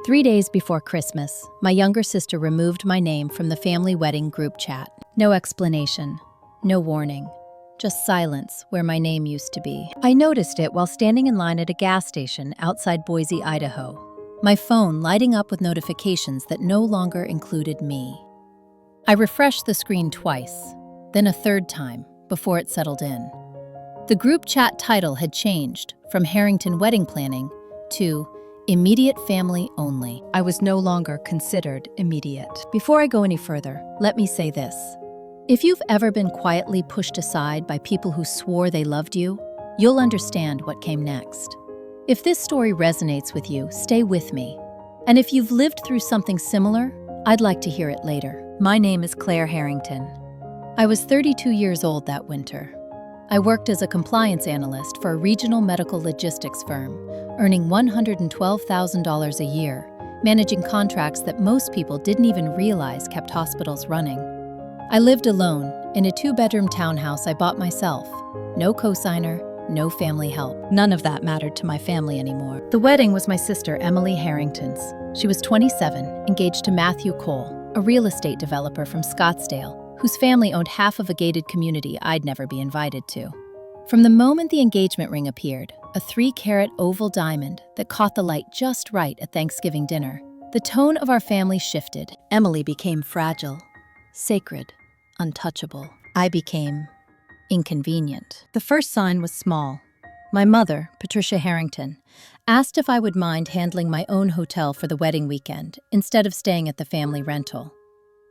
3 days before Christmas, my younger sister removed my name from the family wedding group chat. No explanation, no warning, just silence where my name used to be. I noticed it while standing in line at a gas station outside Boise, Idaho, my phone lighting up with notifications that no longer included me. I refreshed the screen twice, then a third time, before it settled in. The group chat title had changed from Harrington Wedding Planning to Immediate Family Only. I was no longer considered immediate. Before I go any further, let me say this. If you've ever been quietly pushed aside by people who swore they loved you, you'll understand what came next. If this story resonates with you, stay with me. And if you've lived through something similar, I'd like to hear it later. My name is Claire Harrington. I was 32 years old that winter. I worked as a compliance analyst for a regional medical logistics firm, earning $112,000 a year, managing contracts that most people didn't even realize kept hospitals running. I lived alone in a 2-bedroom townhouse I bought myself. No cosigner, no family help. None of that mattered to my family anymore. The wedding was my sister Emily Harrington's. She was 27, engaged to Matthew Cole, a real estate developer from Scottsdale, whose family owned half of a gated community I'd never be invited to. From the moment the engagement ring appeared, a 3-carat oval diamond that caught the light just right at Thanksgiving dinner, the tone of our family shifted. Emily became fragile, sacred, untouchable. I became inconvenient. The first sign was small. My mother, Patricia Harrington, asked if I would mind handling my own hotel for the wedding weekend instead of staying at the family rental.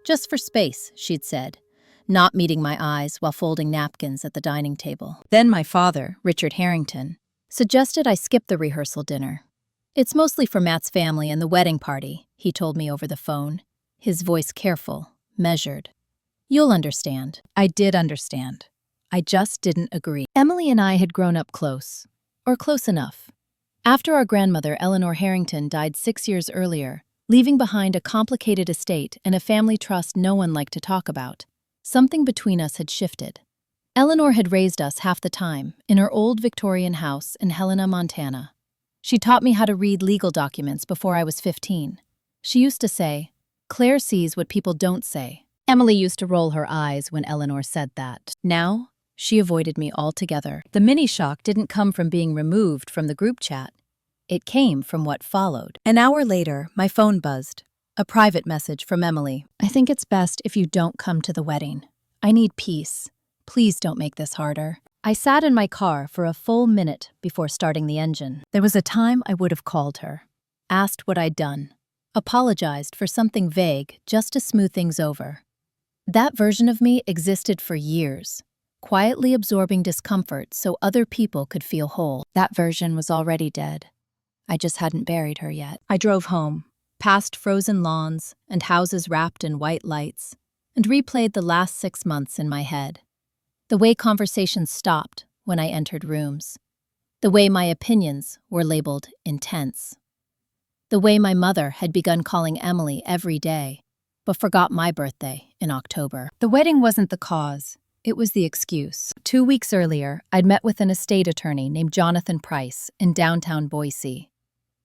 Just for space, she'd said, not meeting my eyes while folding napkins at the dining table. Then my father, Richard Harrington, suggested I skip the rehearsal dinner. It's mostly for Matt's family and the wedding party, he told me over the phone, his voice careful, measured. You'll understand. I did understand. I just didn't agree. Emily and I had grown up close, or close enough. After our grandmother, Eleanor Harrington, died 6 years earlier, leaving behind a complicated estate and a family trust no one liked to talk about, something between us had shifted. Eleanor had raised us half the time in her old Victorian house in Helena, Montana. She taught me how to read legal documents before I was 15. She used to say, "Claire sees what people don't say." Emily used to roll her eyes when Eleanor said that. Now, she avoided me altogether. The mini-shock didn't come from being removed from the group chat. It came from what followed. An hour later, my phone buzzed. A private message from Emily. "I think it's best if you don't come to the wedding. I need peace. Please don't make this harder." I sat in my car for a full minute before starting the engine. There was a time I would have called her, asked what I'd done, apologized for something vague just to smooth things over. That version of me existed for years, quietly absorbing discomfort so other people could feel whole. That version was already dead. I just hadn't buried her yet. I drove home, past frozen lawns and houses wrapped in white lights, and replayed the last 6 months in my head. The way conversations stopped when I entered rooms. The way my opinions were labeled intense. The way my mother had begun calling Emily every day, but forgot my birthday in October. The wedding wasn't the cause. It was the excuse. 2 weeks earlier, I'd met with an estate attorney named Jonathan Price in downtown Boise.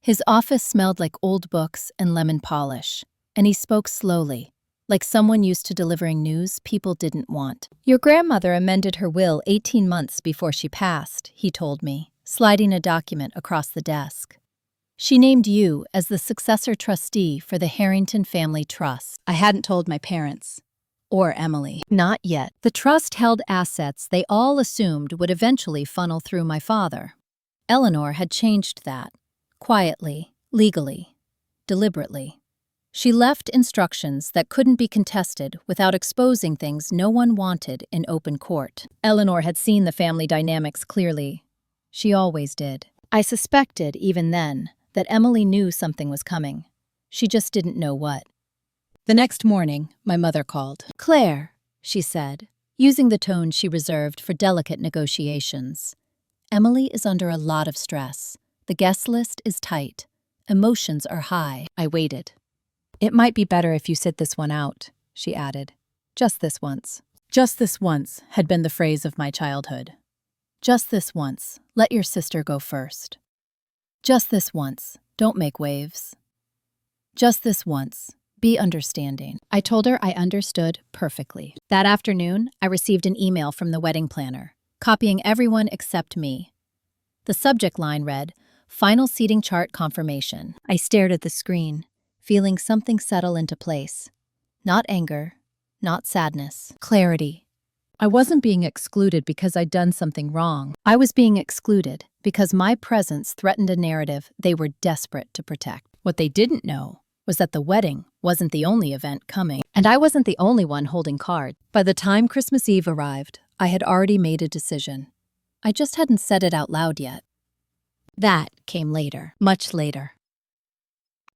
His office smelled like old books and lemon polish, and he spoke slowly, like someone used to delivering news people didn't want. "Your grandmother amended her will 18 months before she passed," he told me, sliding a document across the desk. "She named you as the successor trustee for the Harrington Family Trust." I hadn't told my parents. Or Emily. Not yet. The trust held assets they all assumed would eventually funnel through my father. Eleanor had changed that. Quietly, legally, deliberately. She left instructions that couldn't be contested without exposing things no one wanted in open court. Eleanor had seen the family dynamics clearly. She always did. I suspected, even then, that Emily knew something was coming. She just didn't know what. The next morning, my mother called. "Claire," she said, using the tone she reserved for delicate negotiations. "Emily is under a lot of stress. The guest list is tight. Emotions are high." I waited. "It might be better if you sit this one out," she added. "Just this once." Just this once had been the phrase of my childhood. Just this once, let your sister go first. Just this once, don't make waves. Just this once. Be understanding. I told her I understood perfectly. That afternoon, I received an email from the wedding planner, copying everyone except me. The subject line read, "Final seating chart confirmation." I stared at the screen, feeling something settle into place. Not anger, not sadness. Clarity. I wasn't being excluded because I'd done something wrong. I was being excluded because my presence threatened a narrative they were desperate to protect. What they didn't know was that the wedding wasn't the only event coming, and I wasn't the only one holding cards. By the time Christmas Eve arrived, I had already made a decision. I just hadn't said it out loud yet. That came later, much later.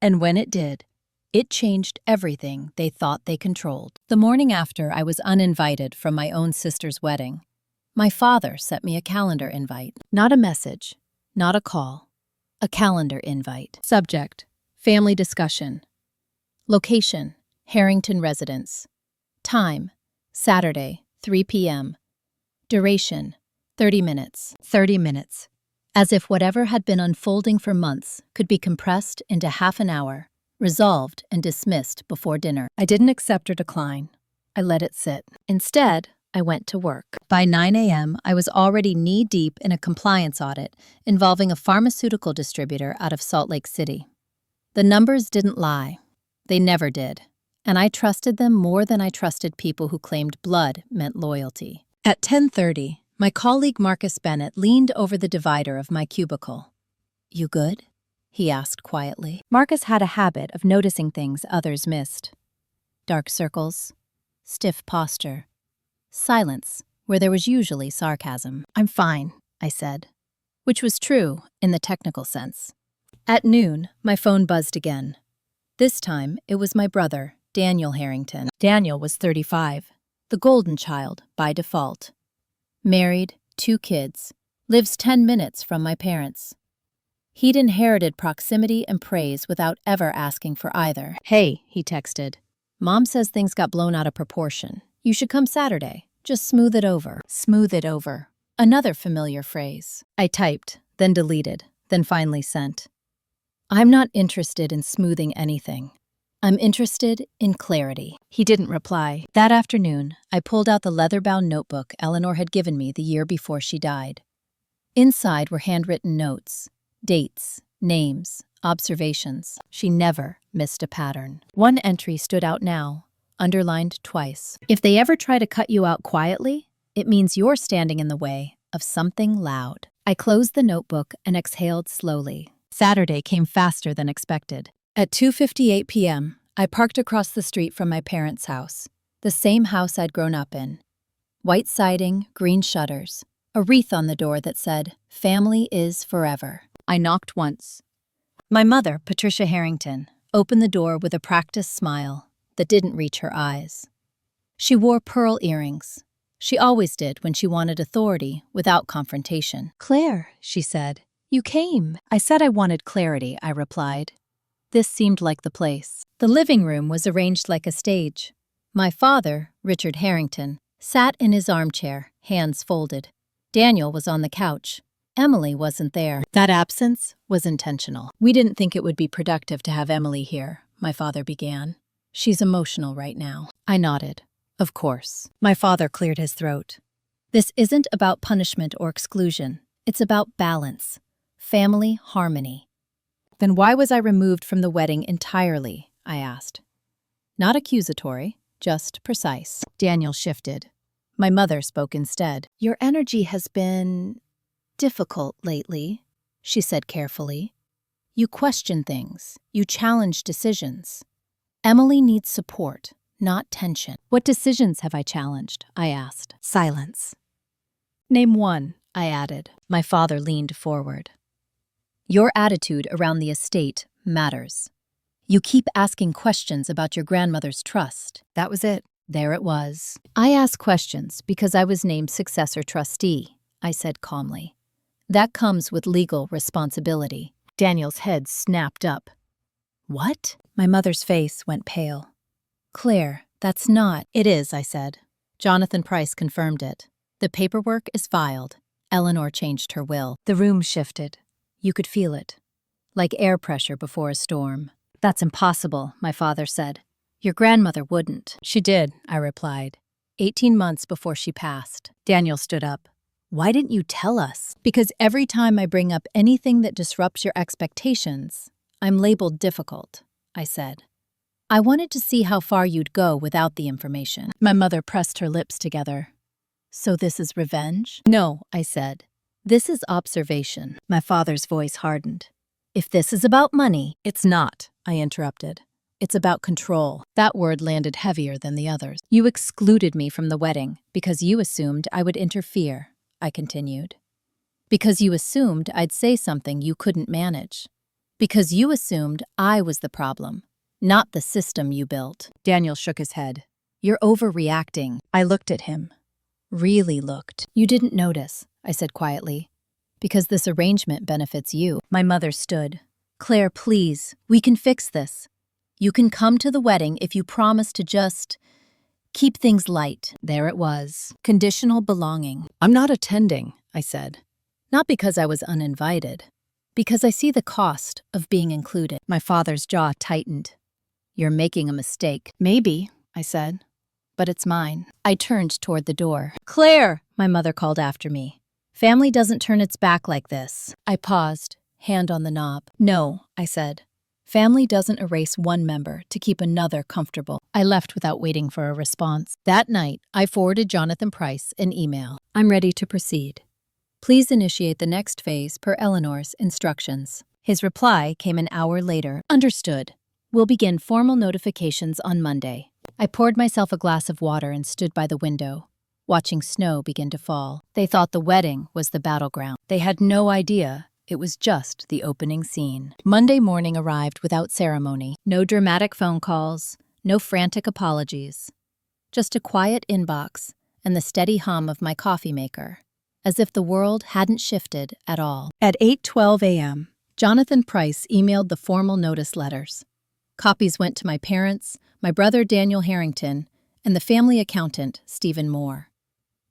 And when it did, it changed everything they thought they controlled. The morning after I was uninvited from my own sister's wedding, my father sent me a calendar invite. Not a message, not a call, a calendar invite. Subject: family discussion. Location: Harrington residence. Time: Saturday, 3 p.m. Duration: 30 minutes. 30 minutes. As if whatever had been unfolding for months could be compressed into half an hour, resolved and dismissed before dinner. I didn't accept or decline. I let it sit. Instead, I went to work. By 9 a.m., I was already knee-deep in a compliance audit involving a pharmaceutical distributor out of Salt Lake City. The numbers didn't lie. They never did. And I trusted them more than I trusted people who claimed blood meant loyalty. At 10:30, my colleague Marcus Bennett leaned over the divider of my cubicle. "You good?" he asked quietly. Marcus had a habit of noticing things others missed. Dark circles, stiff posture, silence where there was usually sarcasm. "I'm fine," I said, which was true in the technical sense. At noon, my phone buzzed again. This time, it was my brother, Daniel Harrington. Daniel was 35, the golden child by default. Married, 2 kids, lives 10 minutes from my parents. He'd inherited proximity and praise without ever asking for either. "Hey," he texted. "Mom says things got blown out of proportion. You should come Saturday. Just smooth it over." Smooth it over. Another familiar phrase. I typed, then deleted, then finally sent. "I'm not interested in smoothing anything. I'm interested in clarity." He didn't reply. That afternoon, I pulled out the leather-bound notebook Eleanor had given me the year before she died. Inside were handwritten notes, dates, names, observations. She never missed a pattern. One entry stood out now, underlined twice. "If they ever try to cut you out quietly, it means you're standing in the way of something loud." I closed the notebook and exhaled slowly. Saturday came faster than expected. At 2:58 p.m., I parked across the street from my parents' house, the same house I'd grown up in. White siding, green shutters, a wreath on the door that said, "Family is forever." I knocked once. My mother, Patricia Harrington, opened the door with a practiced smile that didn't reach her eyes. She wore pearl earrings. She always did when she wanted authority without confrontation. "Claire," she said, "you came." "I said I wanted clarity," I replied. This seemed like the place. The living room was arranged like a stage. My father, Richard Harrington, sat in his armchair, hands folded. Daniel was on the couch. Emily wasn't there. That absence was intentional. "We didn't think it would be productive to have Emily here," my father began. "She's emotional right now." I nodded. "Of course." My father cleared his throat. "This isn't about punishment or exclusion. It's about balance, family harmony." "Then why was I removed from the wedding entirely?" I asked. Not accusatory, just precise. Daniel shifted. My mother spoke instead. "Your energy has been difficult lately," she said carefully. "You question things. You challenge decisions. Emily needs support, not tension." "What decisions have I challenged?" I asked. Silence. "Name one," I added. My father leaned forward. "Your attitude around the estate matters. You keep asking questions about your grandmother's trust." That was it. There it was. "I ask questions because I was named successor trustee," I said calmly. "That comes with legal responsibility." Daniel's head snapped up. "What?" My mother's face went pale. "Claire, that's not—" "It is," I said. Jonathan Price confirmed it. "The paperwork is filed. Eleanor changed her will." The room shifted. You could feel it, like air pressure before a storm. "That's impossible," my father said. "Your grandmother wouldn't." "She did," I replied. 18 months before she passed. Daniel stood up. "Why didn't you tell us?" "Because every time I bring up anything that disrupts your expectations, I'm labeled difficult," I said. "I wanted to see how far you'd go without the information." My mother pressed her lips together. "So this is revenge?" "No," I said. "This is observation." My father's voice hardened. "If this is about money—" "It's not," I interrupted. "It's about control." That word landed heavier than the others. "You excluded me from the wedding because you assumed I would interfere," I continued. "Because you assumed I'd say something you couldn't manage. Because you assumed I was the problem, not the system you built." Daniel shook his head. "You're overreacting." I looked at him. Really looked. "You didn't notice," I said quietly. "Because this arrangement benefits you." My mother stood. "Claire, please, we can fix this. You can come to the wedding if you promise to just keep things light." There it was. Conditional belonging. "I'm not attending," I said. Not because I was uninvited. Because I see the cost of being included. My father's jaw tightened. "You're making a mistake." "Maybe," I said. "But it's mine." I turned toward the door. "Claire!" my mother called after me. "Family doesn't turn its back like this." I paused, hand on the knob. "No," I said. "Family doesn't erase one member to keep another comfortable." I left without waiting for a response. That night, I forwarded Jonathan Price an email. "I'm ready to proceed. Please initiate the next phase per Eleanor's instructions." His reply came an hour later. "Understood. We'll begin formal notifications on Monday." I poured myself a glass of water and stood by the window, watching snow begin to fall. They thought the wedding was the battleground. They had no idea it was just the opening scene. Monday morning arrived without ceremony. No dramatic phone calls, no frantic apologies. Just a quiet inbox and the steady hum of my coffee maker, as if the world hadn't shifted at all. At 8:12 a.m., Jonathan Price emailed the formal notice letters. Copies went to my parents, my brother Daniel Harrington, and the family accountant, Stephen Moore.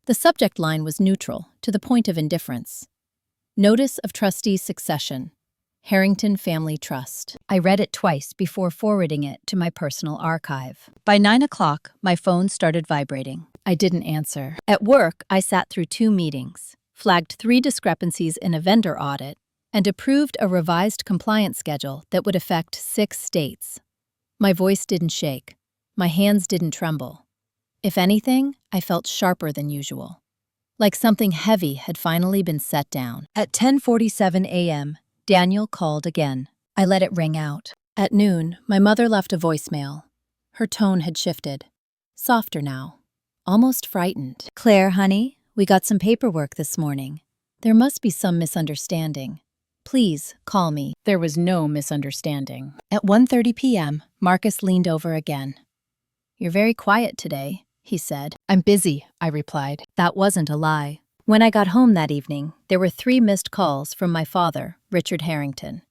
The subject line was neutral, to the point of indifference. Notice of Trustee Succession, Harrington Family Trust. I read it twice before forwarding it to my personal archive. By 9 o'clock, my phone started vibrating. I didn't answer. At work, I sat through 2 meetings, flagged 3 discrepancies in a vendor audit, and approved a revised compliance schedule that would affect 6 states. My voice didn't shake. My hands didn't tremble. If anything, I felt sharper than usual. Like something heavy had finally been set down. At 10:47 a.m., Daniel called again. I let it ring out. At noon, my mother left a voicemail. Her tone had shifted. Softer now. Almost frightened. "Claire, honey, we got some paperwork this morning. There must be some misunderstanding. Please call me." There was no misunderstanding. At 1:30 p.m., Marcus leaned over again. "You're very quiet today," he said. "I'm busy," I replied. That wasn't a lie. When I got home that evening, there were 3 missed calls from my father, Richard Harrington.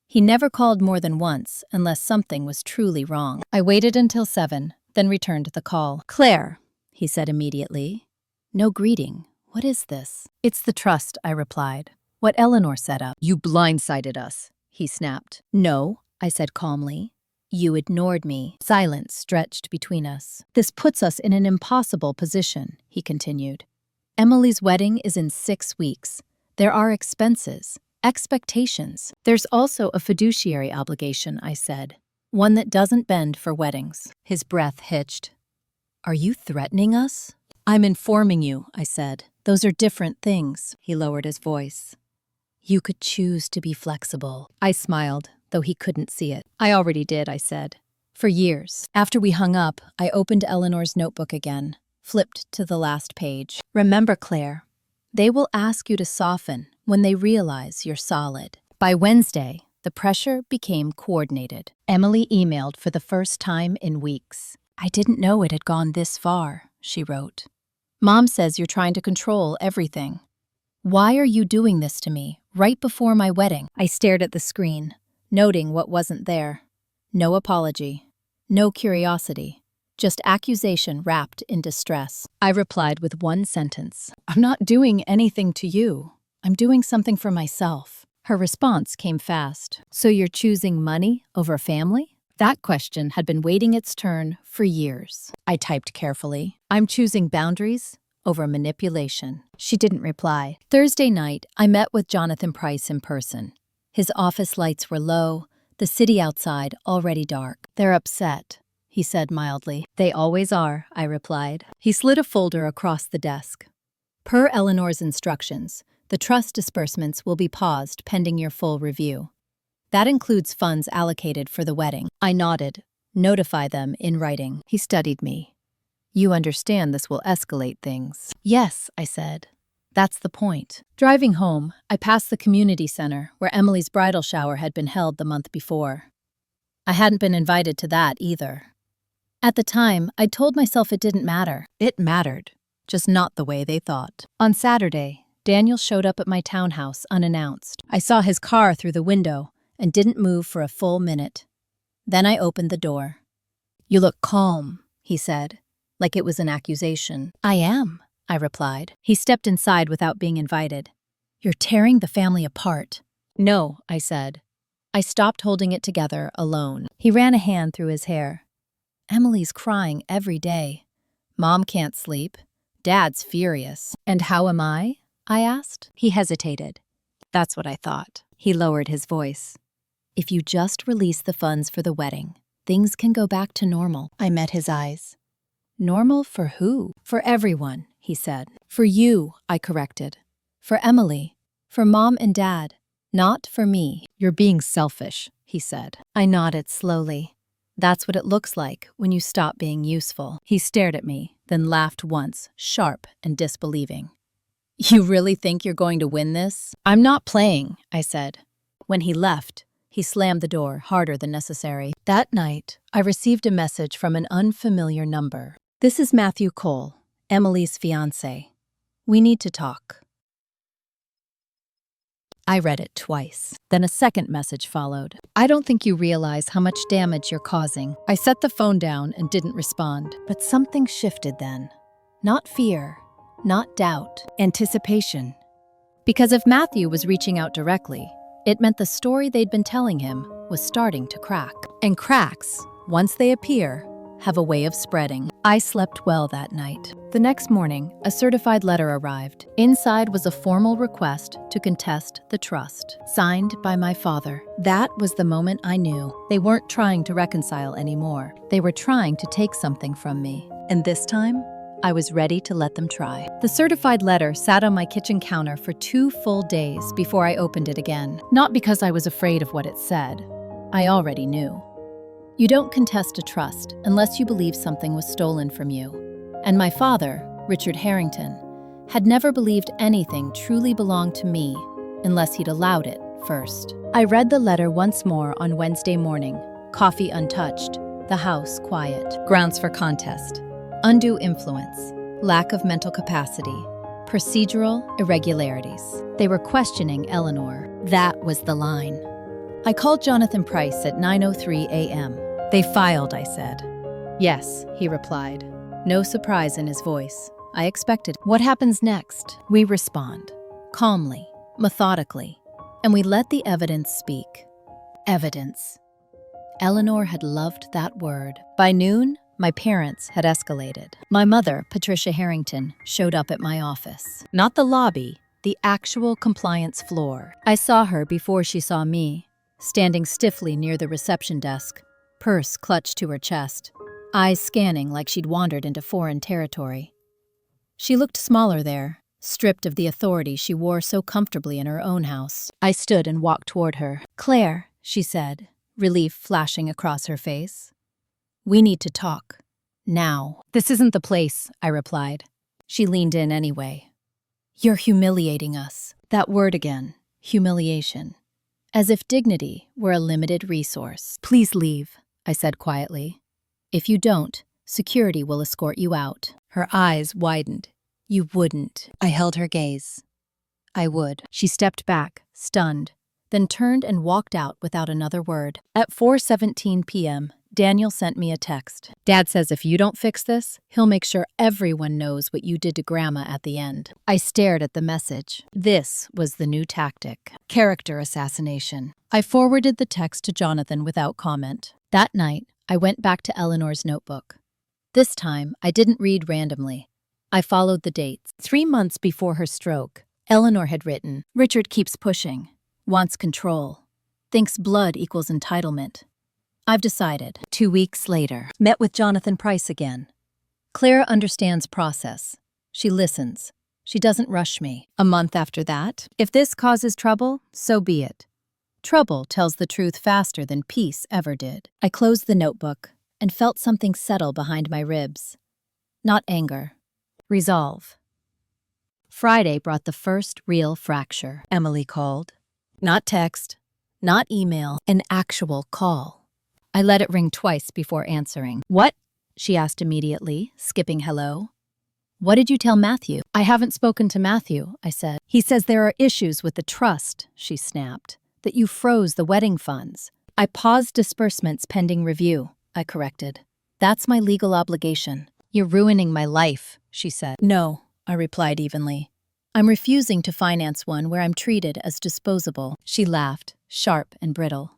He never called more than once unless something was truly wrong. I waited until 7, then returned the call. "Claire," he said immediately. "No greeting. What is this?" "It's the trust," I replied. "What Eleanor set up." "You blindsided us," he snapped. "No," I said calmly. "You ignored me." Silence stretched between us. "This puts us in an impossible position," he continued. "Emily's wedding is in 6 weeks. There are expenses, expectations. There's also a fiduciary obligation," I said. "One that doesn't bend for weddings." His breath hitched. "Are you threatening us?" "I'm informing you," I said. "Those are different things." He lowered his voice. "You could choose to be flexible." I smiled, though he couldn't see it. "I already did," I said. "For years." After we hung up, I opened Eleanor's notebook again, flipped to the last page. "Remember, Claire, they will ask you to soften when they realize you're solid." By Wednesday, the pressure became coordinated. Emily emailed for the first time in weeks. "I didn't know it had gone this far," she wrote. "Mom says you're trying to control everything. Why are you doing this to me, right before my wedding?" I stared at the screen, noting what wasn't there. No apology. No curiosity. Just accusation wrapped in distress. I replied with one sentence. "I'm not doing anything to you. I'm doing something for myself." Her response came fast. So you're choosing money over family? That question had been waiting its turn for years. I typed carefully. I'm choosing boundaries over manipulation. She didn't reply. Thursday night, I met with Jonathan Price in person. His office lights were low, the city outside already dark. They're upset, he said mildly. They always are, I replied. He slid a folder across the desk. Per Eleanor's instructions, the trust disbursements will be paused pending your full review. That includes funds allocated for the wedding. I nodded. Notify them in writing. He studied me. You understand this will escalate things. Yes, I said. That's the point. Driving home, I passed the community center where Emily's bridal shower had been held the month before. I hadn't been invited to that either. At the time, I'd told myself it didn't matter. It mattered, just not the way they thought. On Saturday, Daniel showed up at my townhouse unannounced. I saw his car through the window and didn't move for a full minute. Then I opened the door. You look calm, he said, like it was an accusation. I am, I replied. He stepped inside without being invited. You're tearing the family apart. No, I said. I stopped holding it together alone. He ran a hand through his hair. Emily's crying every day. Mom can't sleep. Dad's furious. And how am I? I asked. He hesitated. That's what I thought. He lowered his voice. If you just release the funds for the wedding, things can go back to normal. I met his eyes. Normal for who? For everyone, he said. For you, I corrected. For Emily. For Mom and Dad. Not for me. You're being selfish, he said. I nodded slowly. That's what it looks like when you stop being useful. He stared at me, then laughed once, sharp and disbelieving. You really think you're going to win this? I'm not playing, I said. When he left, he slammed the door harder than necessary. That night, I received a message from an unfamiliar number. This is Matthew Cole, Emily's fiancé. We need to talk. I read it twice. Then a second message followed. I don't think you realize how much damage you're causing. I set the phone down and didn't respond. But something shifted then. Not fear, not doubt, anticipation. Because if Matthew was reaching out directly, it meant the story they'd been telling him was starting to crack. And cracks, once they appear, have a way of spreading. I slept well that night. The next morning, a certified letter arrived. Inside was a formal request to contest the trust, signed by my father. That was the moment I knew. They weren't trying to reconcile anymore. They were trying to take something from me. And this time, I was ready to let them try. The certified letter sat on my kitchen counter for 2 full days before I opened it again. Not because I was afraid of what it said. I already knew. You don't contest a trust unless you believe something was stolen from you. And my father, Richard Harrington, had never believed anything truly belonged to me unless he'd allowed it first. I read the letter once more on Wednesday morning, coffee untouched, the house quiet. Grounds for contest: undue influence, lack of mental capacity, procedural irregularities. They were questioning Eleanor. That was the line. I called Jonathan Price at 9:03 a.m. They filed, I said. Yes, he replied. No surprise in his voice. I expected. What happens next? We respond, calmly, methodically, and we let the evidence speak. Evidence. Eleanor had loved that word. By noon, my parents had escalated. My mother, Patricia Harrington, showed up at my office. Not the lobby, the actual compliance floor. I saw her before she saw me, standing stiffly near the reception desk, purse clutched to her chest, eyes scanning like she'd wandered into foreign territory. She looked smaller there, stripped of the authority she wore so comfortably in her own house. I stood and walked toward her. Claire, she said, relief flashing across her face. We need to talk. Now. This isn't the place, I replied. She leaned in anyway. You're humiliating us. That word again. Humiliation. As if dignity were a limited resource. Please leave, I said quietly. If you don't, security will escort you out. Her eyes widened. You wouldn't. I held her gaze. I would. She stepped back, stunned, then turned and walked out without another word. At 4:17 p.m., Daniel sent me a text. Dad says if you don't fix this, he'll make sure everyone knows what you did to Grandma at the end. I stared at the message. This was the new tactic. Character assassination. I forwarded the text to Jonathan without comment. That night, I went back to Eleanor's notebook. This time, I didn't read randomly. I followed the dates. 3 months before her stroke, Eleanor had written, "Richard keeps pushing, wants control, thinks blood equals entitlement. I've decided." 2 weeks later, met with Jonathan Price again. Claire understands process. She listens. She doesn't rush me. A month after that, if this causes trouble, so be it. Trouble tells the truth faster than peace ever did. I closed the notebook and felt something settle behind my ribs. Not anger. Resolve. Friday brought the first real fracture. Emily called. Not text, not email, an actual call. I let it ring twice before answering. "What?" she asked immediately, skipping hello. "What did you tell Matthew?" "I haven't spoken to Matthew," I said. "He says there are issues with the trust," she snapped, "that you froze the wedding funds." "I paused disbursements pending review," I corrected. "That's my legal obligation." "You're ruining my life," she said. "No," I replied evenly. "I'm refusing to finance one where I'm treated as disposable." She laughed, sharp and brittle.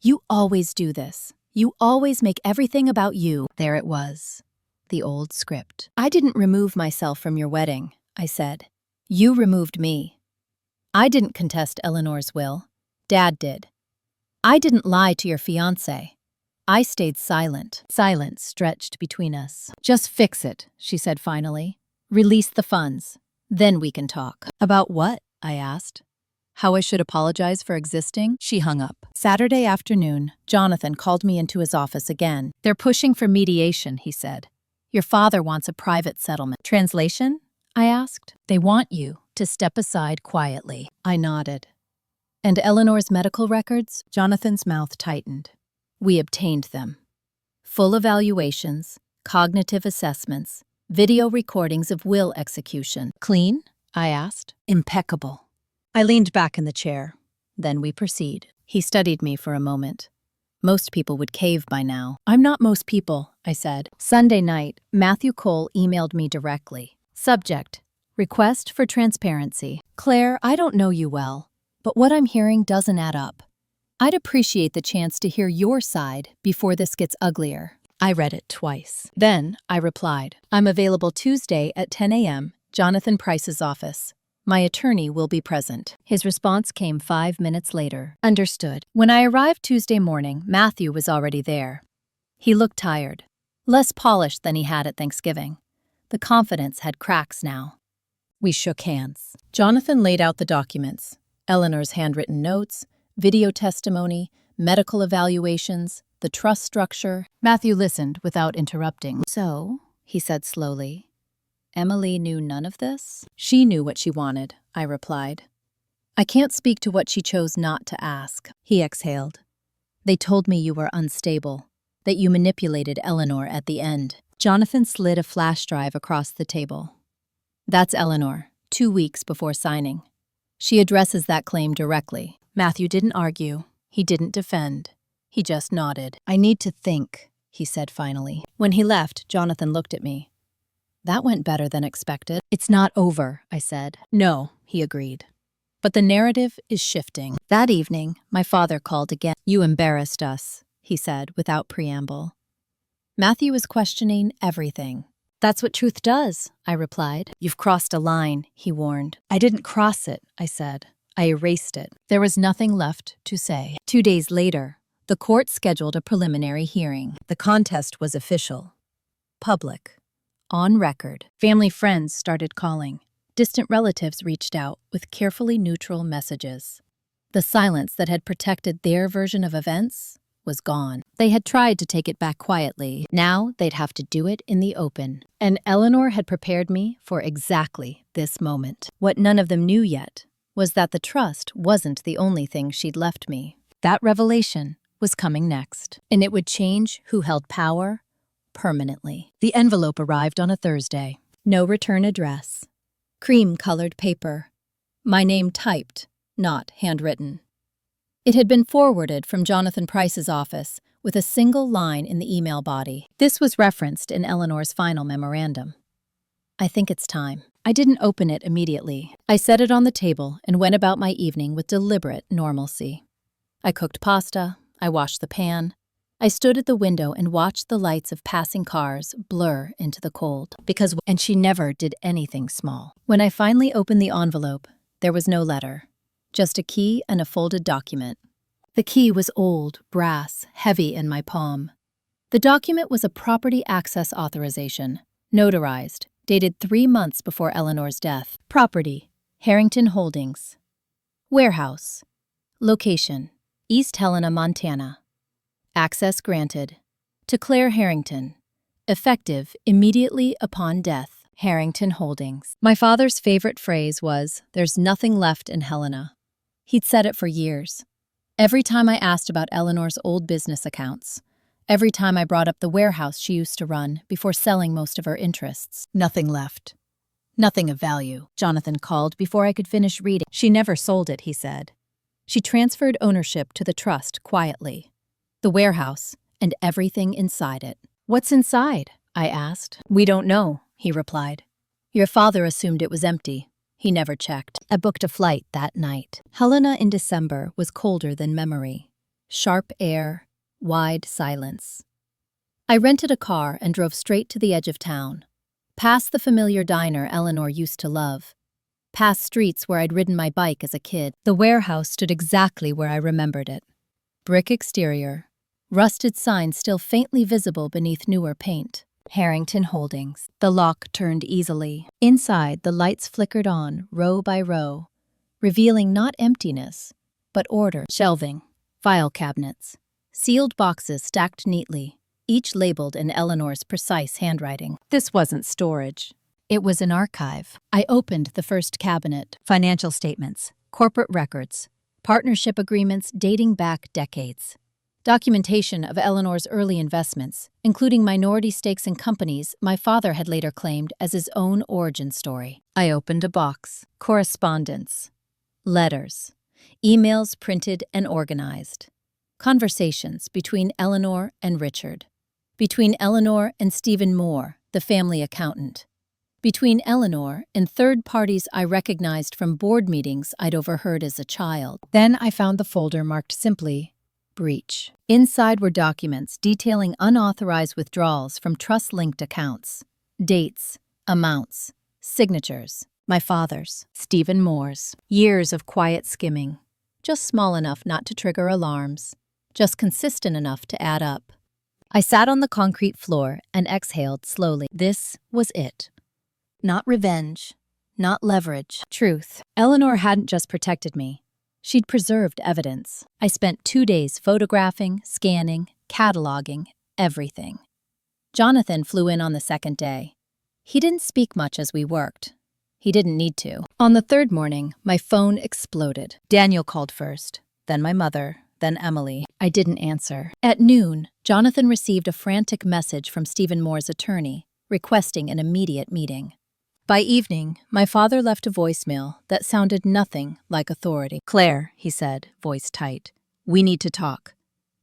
"You always do this. You always make everything about you." There it was, the old script. "I didn't remove myself from your wedding," I said. "You removed me." I didn't contest Eleanor's will. Dad did. I didn't lie to your fiancé. I stayed silent. Silence stretched between us. "Just fix it," she said finally. "Release the funds. Then we can talk." "About what?" I asked. "How I should apologize for existing?" She hung up. Saturday afternoon, Jonathan called me into his office again. "They're pushing for mediation," he said. "Your father wants a private settlement." "Translation?" I asked. "They want you to step aside quietly." I nodded. "And Eleanor's medical records?" Jonathan's mouth tightened. "We obtained them. Full evaluations, cognitive assessments, video recordings of will execution." "Clean?" I asked. "Impeccable." I leaned back in the chair. "Then we proceed." He studied me for a moment. Most people would cave by now. "I'm not most people," I said. Sunday night, Matthew Cole emailed me directly. Subject: request for transparency. "Claire, I don't know you well, but what I'm hearing doesn't add up. I'd appreciate the chance to hear your side before this gets uglier." I read it twice. Then I replied, "I'm available Tuesday at 10 a.m., Jonathan Price's office. My attorney will be present." His response came 5 minutes later. "Understood." When I arrived Tuesday morning, Matthew was already there. He looked tired, less polished than he had at Thanksgiving. The confidence had cracks now. We shook hands. Jonathan laid out the documents: Eleanor's handwritten notes, video testimony, medical evaluations, the trust structure. Matthew listened without interrupting. "So," he said slowly, "Emily knew none of this?" "She knew what she wanted," I replied. "I can't speak to what she chose not to ask." He exhaled. "They told me you were unstable, that you manipulated Eleanor at the end." Jonathan slid a flash drive across the table. "That's Eleanor, 2 weeks before signing. She addresses that claim directly." Matthew didn't argue. He didn't defend. He just nodded. "I need to think," he said finally. When he left, Jonathan looked at me. "That went better than expected." "It's not over," I said. "No," he agreed. "But the narrative is shifting." That evening, my father called again. "You embarrassed us," he said without preamble. Matthew is questioning everything. "That's what truth does," I replied. "You've crossed a line," he warned. "I didn't cross it," I said. "I erased it." There was nothing left to say. 2 days later, the court scheduled a preliminary hearing. The contest was official. Public. On record. Family friends started calling. Distant relatives reached out with carefully neutral messages. The silence that had protected their version of events was gone. They had tried to take it back quietly. Now they'd have to do it in the open. And Eleanor had prepared me for exactly this moment. What none of them knew yet was that the trust wasn't the only thing she'd left me. That revelation was coming next, and it would change who held power permanently. The envelope arrived on a Thursday. No return address. Cream-colored paper. My name typed, not handwritten. It had been forwarded from Jonathan Price's office, with a single line in the email body. This was referenced in Eleanor's final memorandum. I think it's time. I didn't open it immediately. I set it on the table and went about my evening with deliberate normalcy. I cooked pasta. I washed the pan. I stood at the window and watched the lights of passing cars blur into the cold. And she never did anything small. When I finally opened the envelope, there was no letter, just a key and a folded document. The key was old, brass, heavy in my palm. The document was a property access authorization, notarized, dated 3 months before Eleanor's death. Property, Harrington Holdings. Warehouse. Location, East Helena, Montana. Access granted. To Claire Harrington. Effective immediately upon death. Harrington Holdings. My father's favorite phrase was, "There's nothing left in Helena." He'd said it for years. Every time I asked about Eleanor's old business accounts, every time I brought up the warehouse she used to run before selling most of her interests. Nothing left. Nothing of value, Jonathan called before I could finish reading. She never sold it, he said. She transferred ownership to the trust quietly. The warehouse and everything inside it. What's inside? I asked. We don't know, he replied. Your father assumed it was empty. He never checked. I booked a flight that night. Helena in December was colder than memory. Sharp air, wide silence. I rented a car and drove straight to the edge of town, past the familiar diner Eleanor used to love, past streets where I'd ridden my bike as a kid. The warehouse stood exactly where I remembered it. Brick exterior, rusted signs still faintly visible beneath newer paint. Harrington Holdings. The lock turned easily. Inside, the lights flickered on, row by row, revealing not emptiness, but order. Shelving, file cabinets, sealed boxes stacked neatly, each labeled in Eleanor's precise handwriting. This wasn't storage. It was an archive. I opened the first cabinet. Financial statements, corporate records, partnership agreements dating back decades. Documentation of Eleanor's early investments, including minority stakes in companies my father had later claimed as his own origin story. I opened a box. Correspondence. Letters. Emails printed and organized. Conversations between Eleanor and Richard. Between Eleanor and Stephen Moore, the family accountant. Between Eleanor and third parties I recognized from board meetings I'd overheard as a child. Then I found the folder marked simply, Breach. Inside were documents detailing unauthorized withdrawals from trust-linked accounts. Dates, amounts, signatures. My father's, Stephen Moore's. Years of quiet skimming. Just small enough not to trigger alarms. Just consistent enough to add up. I sat on the concrete floor and exhaled slowly. This was it. Not revenge. Not leverage. Truth. Eleanor hadn't just protected me. She'd preserved evidence. I spent 2 days photographing, scanning, cataloging, everything. Jonathan flew in on the second day. He didn't speak much as we worked. He didn't need to. On the third morning, my phone exploded. Daniel called first, then my mother, then Emily. I didn't answer. At noon, Jonathan received a frantic message from Stephen Moore's attorney, requesting an immediate meeting. By evening, my father left a voicemail that sounded nothing like authority. Claire, he said, voice tight, we need to talk.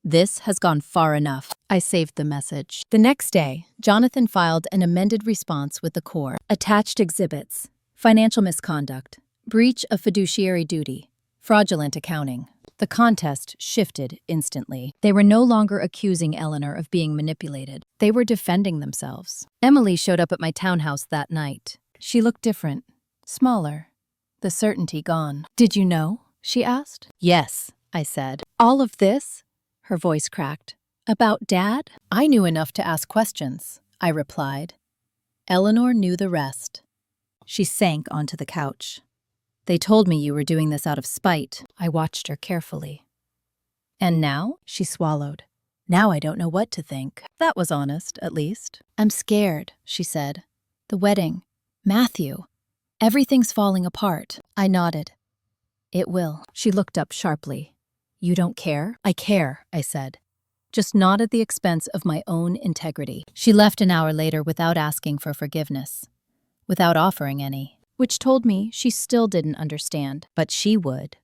This has gone far enough. I saved the message. The next day, Jonathan filed an amended response with the court. Attached exhibits, financial misconduct, breach of fiduciary duty, fraudulent accounting. The contest shifted instantly. They were no longer accusing Eleanor of being manipulated. They were defending themselves. Emily showed up at my townhouse that night. She looked different, smaller, the certainty gone. Did you know? She asked. Yes, I said. All of this? Her voice cracked. About Dad? I knew enough to ask questions, I replied. Eleanor knew the rest. She sank onto the couch. They told me you were doing this out of spite. I watched her carefully. And now? She swallowed. Now I don't know what to think. That was honest, at least. I'm scared, she said. The wedding. Matthew. Everything's falling apart. I nodded. It will. She looked up sharply. You don't care? I care, I said. Just not at the expense of my own integrity. She left an hour later without asking for forgiveness, without offering any, which told me she still didn't understand, but she would.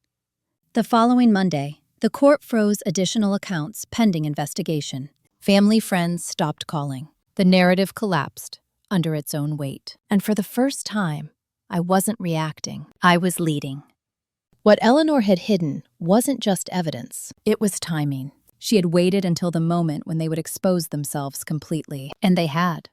The following Monday, The court froze additional accounts pending investigation. Family friends stopped calling. The narrative collapsed under its own weight. And for the first time, I wasn't reacting. I was leading. What Eleanor had hidden wasn't just evidence. It was timing. She had waited until the moment when they would expose themselves completely. And they had.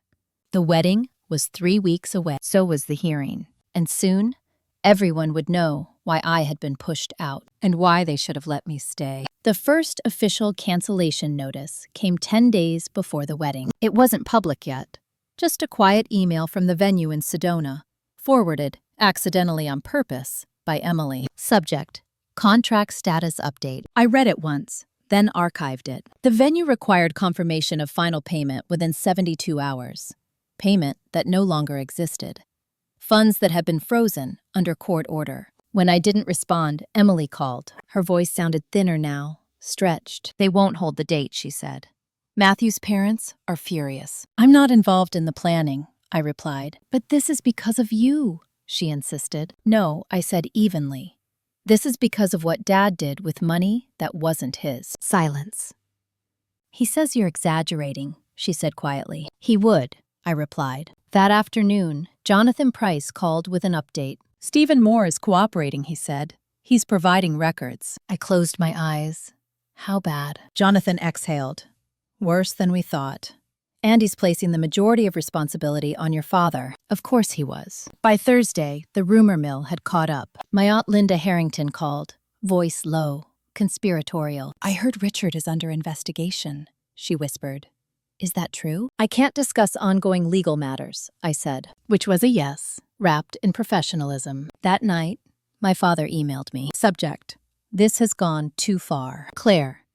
The wedding was 3 weeks away. So was the hearing. And soon, everyone would know why I had been pushed out and why they should have let me stay. The first official cancellation notice came 10 days before the wedding. It wasn't public yet. Just a quiet email from the venue in Sedona, forwarded, accidentally on purpose, by Emily. Subject: Contract Status Update. I read it once, then archived it. The venue required confirmation of final payment within 72 hours. Payment that no longer existed. Funds that had been frozen under court order. When I didn't respond, Emily called. Her voice sounded thinner now, stretched. They won't hold the date, she said. Matthew's parents are furious. I'm not involved in the planning, I replied. But this is because of you, she insisted. No, I said evenly. This is because of what Dad did with money that wasn't his. Silence. He says you're exaggerating, she said quietly. He would, I replied. That afternoon, Jonathan Price called with an update. Stephen Moore is cooperating, he said. He's providing records. I closed my eyes. How bad? Jonathan exhaled. Worse than we thought. And he's placing the majority of responsibility on your father. Of course he was. By Thursday, the rumor mill had caught up. My Aunt Linda Harrington called, voice low, conspiratorial. I heard Richard is under investigation, she whispered. Is that true? I can't discuss ongoing legal matters, I said, which was a yes, wrapped in professionalism. That night, my father emailed me. Subject: This has gone too far. Claire,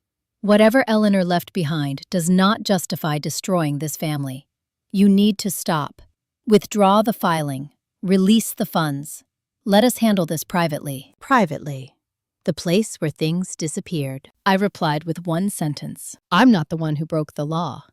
whatever Eleanor left behind does not justify destroying this family. You need to stop. Withdraw the filing. Release the funds. Let us handle this privately. Privately. The place where things disappeared. I replied with one sentence. I'm not the one who broke the law.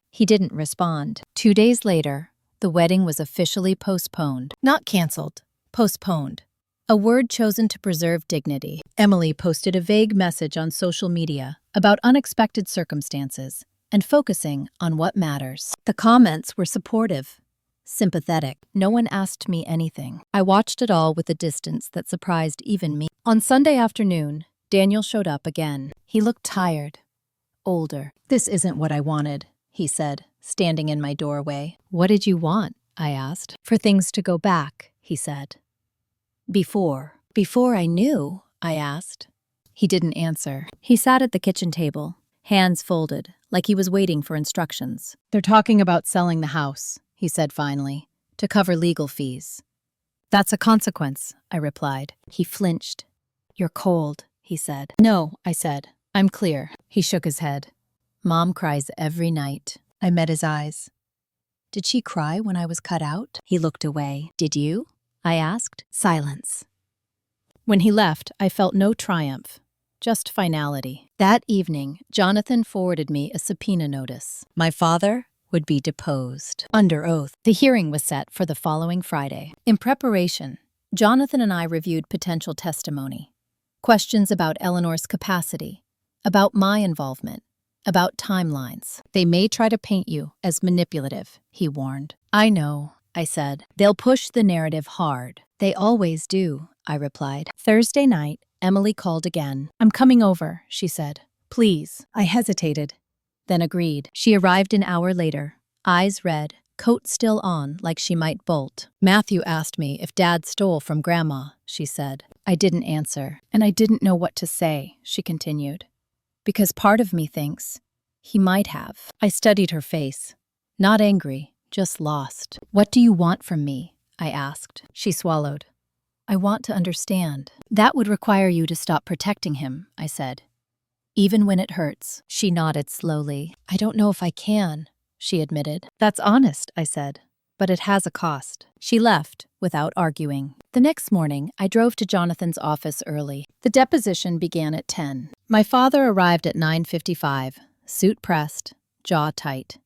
He didn't respond. 2 days later, the wedding was officially postponed. Not canceled. Postponed. A word chosen to preserve dignity. Emily posted a vague message on social media about unexpected circumstances and focusing on what matters. The comments were supportive, sympathetic. No one asked me anything. I watched it all with a distance that surprised even me. On Sunday afternoon, Daniel showed up again. He looked tired, older. This isn't what I wanted, he said, standing in my doorway. What did you want? I asked. For things to go back, he said. Before I knew, I asked. He didn't answer. He sat at the kitchen table, hands folded, like he was waiting for instructions. They're talking about selling the house, he said finally, to cover legal fees. That's a consequence, I replied. He flinched. You're cold, he said. No, I said. I'm clear. He shook his head. Mom cries every night. I met his eyes. Did she cry when I was cut out? He looked away. Did you? I asked. Silence. When he left, I felt no triumph, just finality. That evening, Jonathan forwarded me a subpoena notice. My father would be deposed, under oath. The hearing was set for the following Friday. In preparation, Jonathan and I reviewed potential testimony. Questions about Eleanor's capacity, about my involvement, about timelines. They may try to paint you as manipulative, he warned. I know, I said. They'll push the narrative hard. They always do, I replied. Thursday night, Emily called again. I'm coming over, she said. Please. I hesitated, then agreed. She arrived an hour later, eyes red, coat still on like she might bolt. Matthew asked me if Dad stole from Grandma, she said. I didn't answer, and I didn't know what to say, she continued. Because part of me thinks he might have. I studied her face. Not angry, just lost. What do you want from me? I asked. She swallowed. I want to understand. That would require you to stop protecting him, I said. Even when it hurts. She nodded slowly. I don't know if I can, she admitted. That's honest, I said. But it has a cost. She left without arguing. The next morning, I drove to Jonathan's office early. The deposition began at 10. My father arrived at 9:55, suit pressed, jaw tight.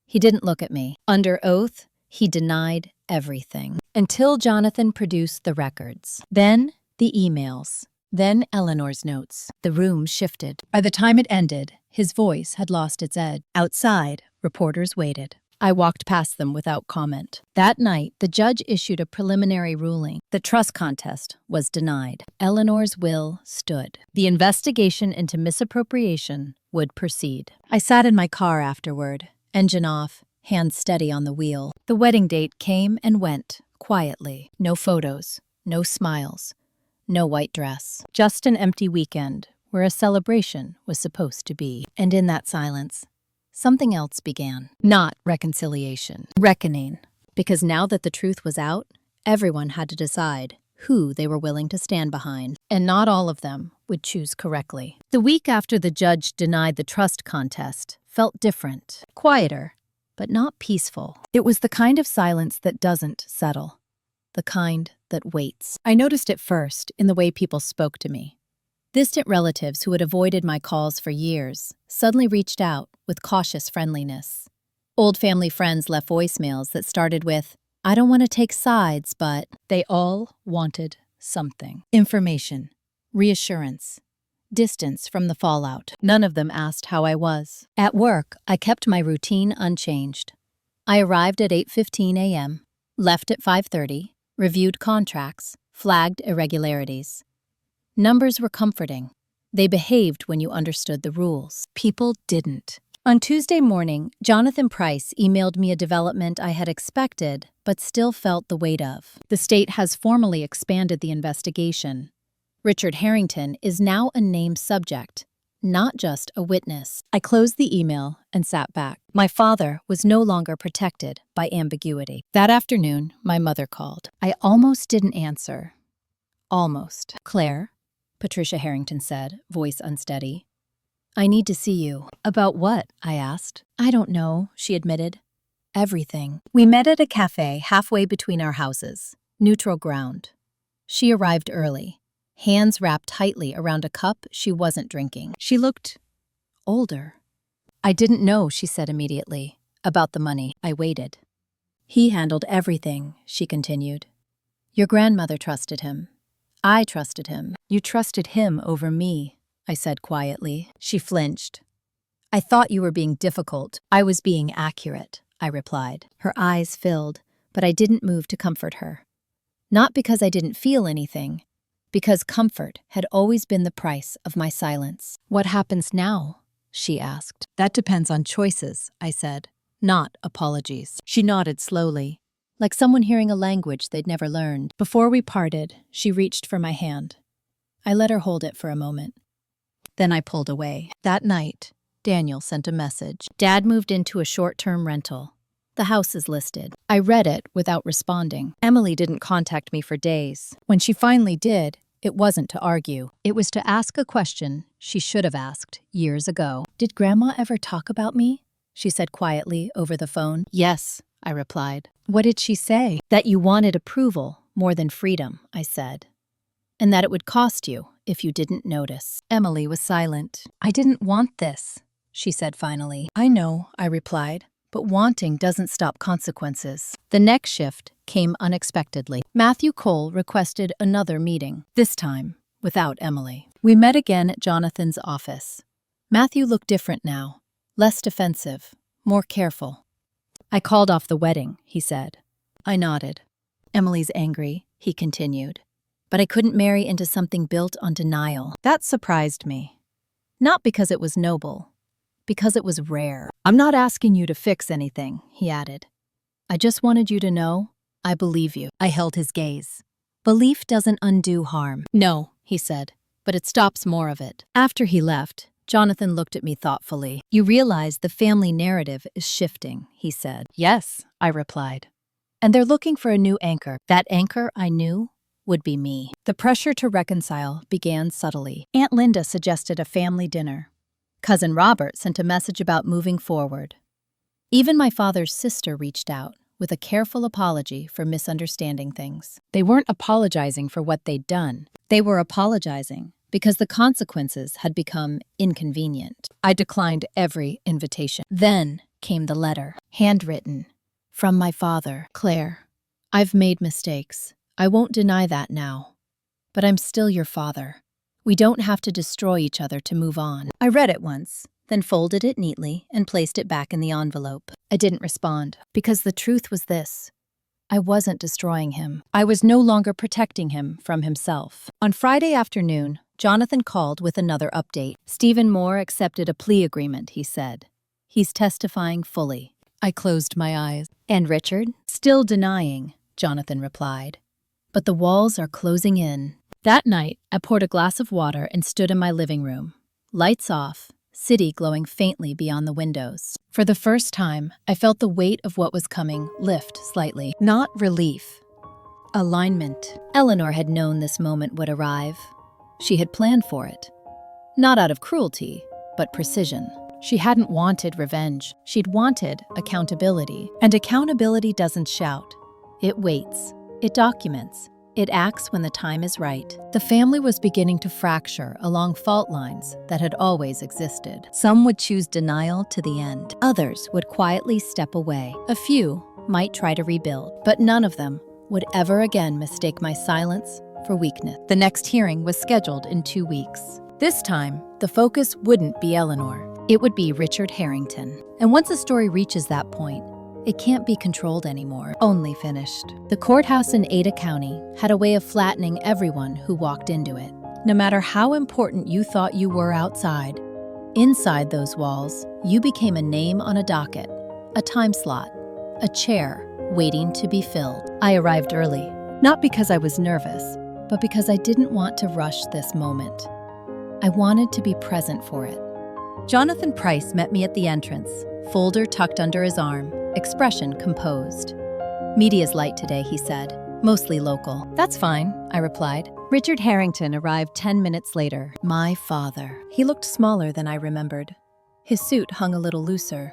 He didn't look at me. Under oath, he denied everything. Until Jonathan produced the records. Then, the emails. Then Eleanor's notes. The room shifted. By the time it ended, his voice had lost its edge. Outside, reporters waited. I walked past them without comment. That night, the judge issued a preliminary ruling. The trust contest was denied. Eleanor's will stood. The investigation into misappropriation would proceed. I sat in my car afterward, engine off, hands steady on the wheel. The wedding date came and went, quietly. No photos, no smiles, no white dress. Just an empty weekend where a celebration was supposed to be. And in that silence, something else began. Not reconciliation. Reckoning. Because now that the truth was out, everyone had to decide who they were willing to stand behind. And not all of them would choose correctly. The week after the judge denied the trust contest felt different. Quieter, but not peaceful. It was the kind of silence that doesn't settle. The kind that waits. I noticed it first in the way people spoke to me. Distant relatives who had avoided my calls for years suddenly reached out with cautious friendliness. Old family friends left voicemails that started with, "I don't want to take sides, but..." They all wanted something. Information, reassurance, distance from the fallout. None of them asked how I was. At work, I kept my routine unchanged. I arrived at 8:15 a.m., left at 5:30, reviewed contracts, flagged irregularities. Numbers were comforting. They behaved when you understood the rules. People didn't. On Tuesday morning, Jonathan Price emailed me a development I had expected but still felt the weight of. The state has formally expanded the investigation. Richard Harrington is now a named subject, not just a witness. I closed the email and sat back. My father was no longer protected by ambiguity. That afternoon, my mother called. I almost didn't answer. Almost. "Claire," Patricia Harrington said, voice unsteady. "I need to see you." "About what?" I asked. "I don't know," she admitted. "Everything." We met at a cafe halfway between our houses, neutral ground. She arrived early, hands wrapped tightly around a cup she wasn't drinking. She looked older. "I didn't know," she said immediately. "About the money." I waited. "He handled everything," she continued. "Your grandmother trusted him. I trusted him." "You trusted him over me," I said quietly. She flinched. "I thought you were being difficult." "I was being accurate," I replied. Her eyes filled, but I didn't move to comfort her. Not because I didn't feel anything, because comfort had always been the price of my silence. "What happens now?" she asked. "That depends on choices," I said, "not apologies." She nodded slowly, like someone hearing a language they'd never learned. Before we parted, she reached for my hand. I let her hold it for a moment. Then I pulled away. That night, Daniel sent a message. "Dad moved into a short-term rental. The house is listed." I read it without responding. Emily didn't contact me for days. When she finally did, it wasn't to argue. It was to ask a question she should have asked years ago. "Did Grandma ever talk about me?" she said quietly over the phone. "Yes," I replied. "What did she say?" "That you wanted approval more than freedom," I said. "And that it would cost you if you didn't notice." Emily was silent. "I didn't want this," she said finally. "I know," I replied, "but wanting doesn't stop consequences." The next shift came unexpectedly. Matthew Cole requested another meeting, this time without Emily. We met again at Jonathan's office. Matthew looked different now, less defensive, more careful. "I called off the wedding," he said. I nodded. "Emily's angry," he continued. "But I couldn't marry into something built on denial." That surprised me. Not because it was noble, because it was rare. "I'm not asking you to fix anything," he added. "I just wanted you to know I believe you." I held his gaze. "Belief doesn't undo harm." "No," he said, "but it stops more of it." After he left, Jonathan looked at me thoughtfully. "You realize the family narrative is shifting," he said. "Yes," I replied. "And they're looking for a new anchor." That anchor, I knew, would be me. The pressure to reconcile began subtly. Aunt Linda suggested a family dinner. Cousin Robert sent a message about moving forward. Even my father's sister reached out with a careful apology for misunderstanding things. They weren't apologizing for what they'd done. They were apologizing because the consequences had become inconvenient. I declined every invitation. Then came the letter, handwritten, from my father. "Claire, I've made mistakes. I won't deny that now. But I'm still your father. We don't have to destroy each other to move on. I read it once, then folded it neatly and placed it back in the envelope. I didn't respond, because the truth was this. I wasn't destroying him. I was no longer protecting him from himself. On Friday afternoon, Jonathan called with another update. Stephen Moore accepted a plea agreement, he said. He's testifying fully. I closed my eyes. And Richard? Still denying, Jonathan replied. But the walls are closing in. That night, I poured a glass of water and stood in my living room. Lights off, city glowing faintly beyond the windows. For the first time, I felt the weight of what was coming lift slightly. Not relief. Alignment. Eleanor had known this moment would arrive. She had planned for it. Not out of cruelty, but precision. She hadn't wanted revenge. She'd wanted accountability. And accountability doesn't shout. It waits. It documents. It acts when the time is right. The family was beginning to fracture along fault lines that had always existed. Some would choose denial to the end. Others would quietly step away. A few might try to rebuild, but none of them would ever again mistake my silence for weakness. The next hearing was scheduled in 2 weeks. This time, the focus wouldn't be Eleanor. It would be Richard Harrington. And once a story reaches that point, it can't be controlled anymore, only finished. The courthouse in Ada County had a way of flattening everyone who walked into it. No matter how important you thought you were outside, inside those walls, you became a name on a docket, a time slot, a chair waiting to be filled. I arrived early, not because I was nervous, but because I didn't want to rush this moment. I wanted to be present for it. Jonathan Price met me at the entrance, folder tucked under his arm, expression composed. Media's light today, he said, mostly local. That's fine, I replied. Richard Harrington arrived 10 minutes later. My father. He looked smaller than I remembered. His suit hung a little looser.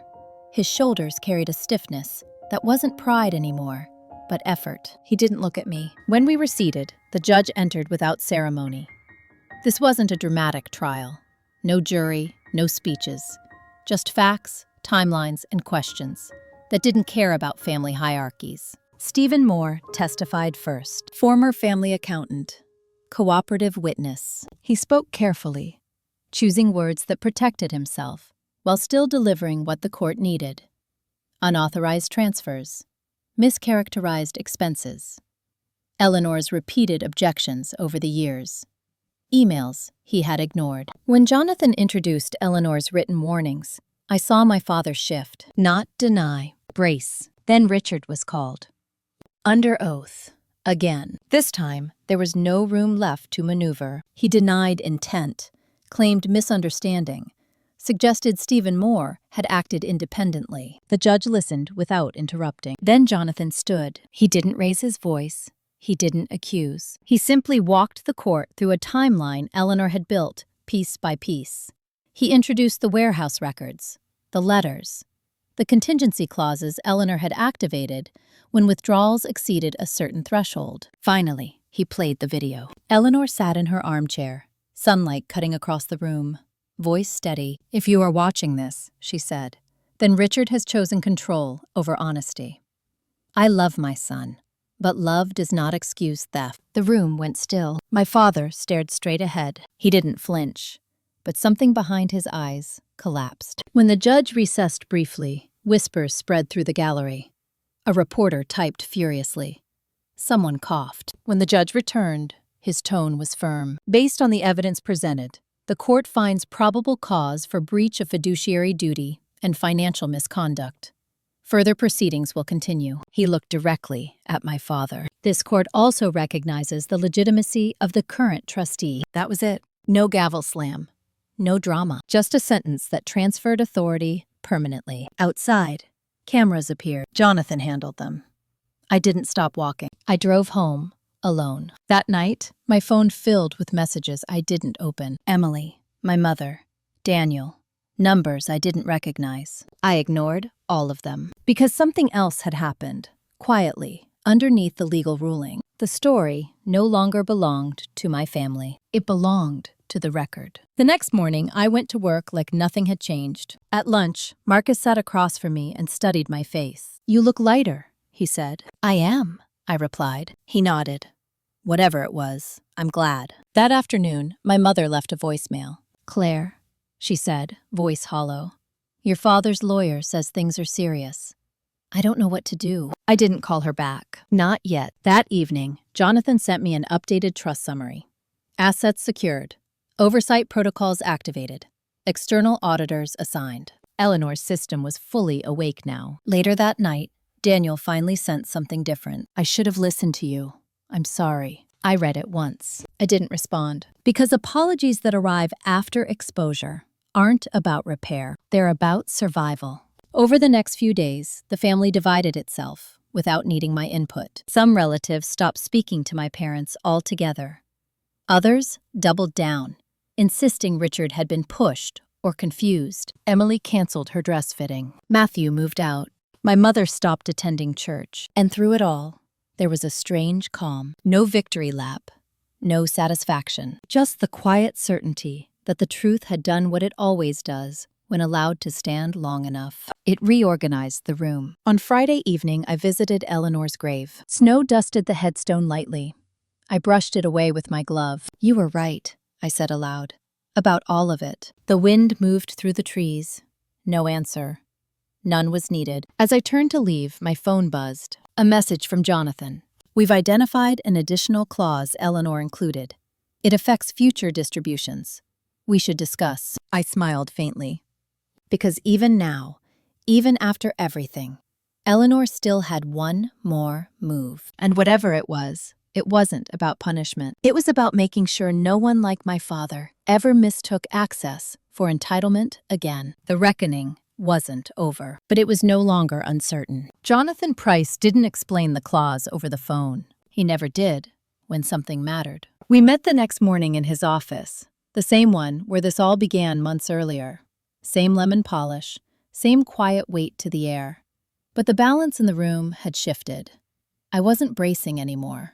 His shoulders carried a stiffness that wasn't pride anymore, but effort. He didn't look at me. When we were seated, the judge entered without ceremony. This wasn't a dramatic trial. No jury, no speeches. Just facts, timelines, and questions that didn't care about family hierarchies. Stephen Moore testified first. Former family accountant, cooperative witness. He spoke carefully, choosing words that protected himself while still delivering what the court needed. Unauthorized transfers, mischaracterized expenses, Eleanor's repeated objections over the years, emails he had ignored. When Jonathan introduced Eleanor's written warnings, I saw my father shift. Not deny, brace. Then Richard was called. Under oath. Again. This time, there was no room left to maneuver. He denied intent, claimed misunderstanding, suggested Stephen Moore had acted independently. The judge listened without interrupting. Then Jonathan stood. He didn't raise his voice. He didn't accuse. He simply walked the court through a timeline Eleanor had built, piece by piece. He introduced the warehouse records, the letters, the contingency clauses Eleanor had activated when withdrawals exceeded a certain threshold. Finally, he played the video. Eleanor sat in her armchair, sunlight cutting across the room, voice steady. If you are watching this, she said, then Richard has chosen control over honesty. I love my son, but love does not excuse theft. The room went still. My father stared straight ahead. He didn't flinch, but something behind his eyes collapsed. When the judge recessed briefly, whispers spread through the gallery. A reporter typed furiously. Someone coughed. When the judge returned, his tone was firm. Based on the evidence presented, the court finds probable cause for breach of fiduciary duty and financial misconduct. Further proceedings will continue. He looked directly at my father. This court also recognizes the legitimacy of the current trustee. That was it. No gavel slam. No drama. Just a sentence that transferred authority permanently. Outside, cameras appeared. Jonathan handled them. I didn't stop walking. I drove home, alone. That night, my phone filled with messages I didn't open. Emily, my mother, Daniel, numbers I didn't recognize. I ignored all of them. Because something else had happened, quietly, underneath the legal ruling. The story no longer belonged to my family. It belonged to the record. The next morning, I went to work like nothing had changed. At lunch, Marcus sat across from me and studied my face. You look lighter, he said. I am, I replied. He nodded. Whatever it was, I'm glad. That afternoon, my mother left a voicemail. "Claire," she said, voice hollow, "your father's lawyer says things are serious. I don't know what to do." I didn't call her back. Not yet. That evening, Jonathan sent me an updated trust summary. Assets secured. Oversight protocols activated. External auditors assigned. Eleanor's system was fully awake now. Later that night, Daniel finally sent something different. "I should have listened to you. I'm sorry." I read it once. I didn't respond. Because apologies that arrive after exposure aren't about repair. They're about survival. Over the next few days, the family divided itself without needing my input. Some relatives stopped speaking to my parents altogether. Others doubled down, insisting Richard had been pushed or confused. Emily canceled her dress fitting. Matthew moved out. My mother stopped attending church. And through it all, there was a strange calm. No victory lap. No satisfaction. Just the quiet certainty that the truth had done what it always does when allowed to stand long enough. It reorganized the room. On Friday evening, I visited Eleanor's grave. Snow dusted the headstone lightly. I brushed it away with my glove. "You were right," I said aloud. "About all of it." The wind moved through the trees. No answer. None was needed. As I turned to leave, my phone buzzed. A message from Jonathan. "We've identified an additional clause Eleanor included. It affects future distributions. We should discuss." I smiled faintly. Because even now, even after everything, Eleanor still had one more move. And whatever it wasn't about punishment. It was about making sure no one like my father ever mistook access for entitlement again. The reckoning wasn't over, but it was no longer uncertain. Jonathan Price didn't explain the clause over the phone. He never did, when something mattered. We met the next morning in his office, the same one where this all began months earlier. Same lemon polish, same quiet weight to the air. But the balance in the room had shifted. I wasn't bracing anymore.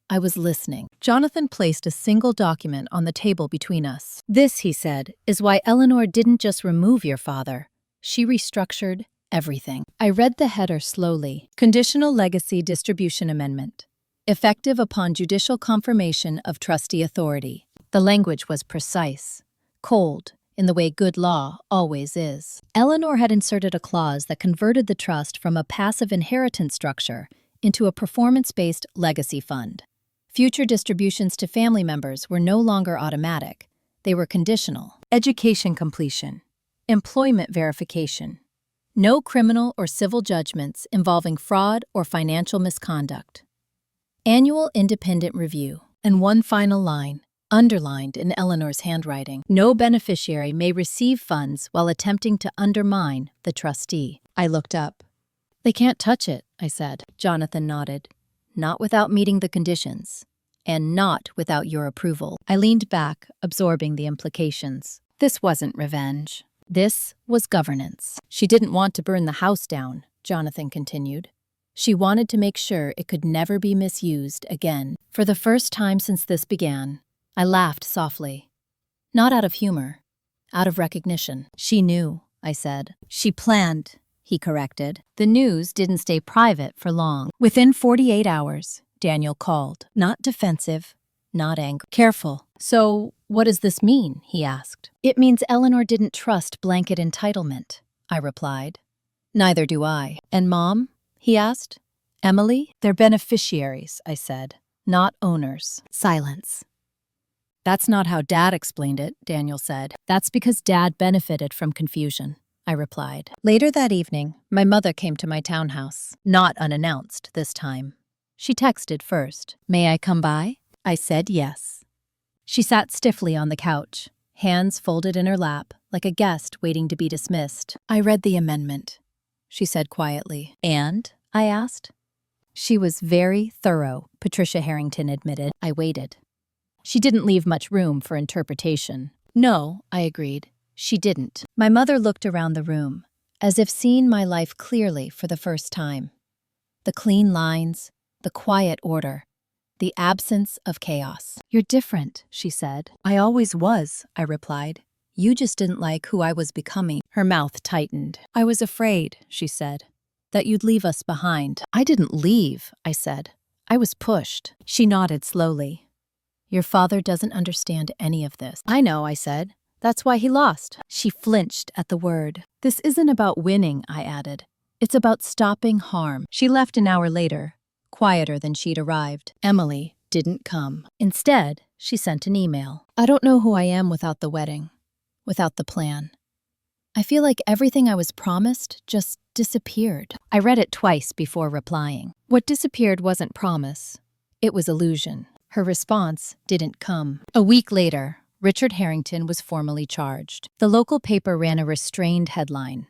I was listening. Jonathan placed a single document on the table between us. "This," he said, "is why Eleanor didn't just remove your father. She restructured everything." I read the header slowly. "Conditional Legacy Distribution Amendment. Effective upon judicial confirmation of trustee authority." The language was precise, cold, in the way good law always is. Eleanor had inserted a clause that converted the trust from a passive inheritance structure into a performance-based legacy fund. Future distributions to family members were no longer automatic. They were conditional. Education completion. Employment verification. No criminal or civil judgments involving fraud or financial misconduct. Annual independent review. And one final line, underlined in Eleanor's handwriting. No beneficiary may receive funds while attempting to undermine the trustee. I looked up. "They can't touch it," I said. Jonathan nodded. "Not without meeting the conditions. And not without your approval." I leaned back, absorbing the implications. This wasn't revenge. This was governance. "She didn't want to burn the house down," Jonathan continued. "She wanted to make sure it could never be misused again." For the first time since this began, I laughed softly. Not out of humor, out of recognition. "She knew," I said. "She planned," he corrected. The news didn't stay private for long. Within 48 hours, Daniel called. Not defensive, not angry. Careful. "So, what does this mean?" he asked. "It means Eleanor didn't trust blanket entitlement," I replied. "Neither do I." "And Mom?" he asked. "Emily?" "They're beneficiaries," I said, "not owners." Silence. "That's not how Dad explained it," Daniel said. "That's because Dad benefited from confusion," I replied. Later that evening, my mother came to my townhouse. Not unannounced this time. She texted first. "May I come by?" I said yes. She sat stiffly on the couch, hands folded in her lap, like a guest waiting to be dismissed. "I read the amendment," she said quietly. "And?" I asked. "She was very thorough," Patricia Harrington admitted. I waited. She didn't leave much room for interpretation. "No," I agreed. She didn't. My mother looked around the room, as if seeing my life clearly for the first time. The clean lines, the quiet order, the absence of chaos. "You're different," she said. "I always was," I replied. "You just didn't like who I was becoming." Her mouth tightened. "I was afraid," she said, "that you'd leave us behind." "I didn't leave," I said. I was pushed. She nodded slowly. Your father doesn't understand any of this. I know, I said. That's why he lost. She flinched at the word. This isn't about winning, I added. It's about stopping harm. She left an hour later, quieter than she'd arrived. Emily didn't come. Instead, she sent an email. I don't know who I am without the wedding, without the plan. I feel like everything I was promised just disappeared. I read it twice before replying. What disappeared wasn't promise. It was illusion. Her response didn't come. A week later, Richard Harrington was formally charged. The local paper ran a restrained headline.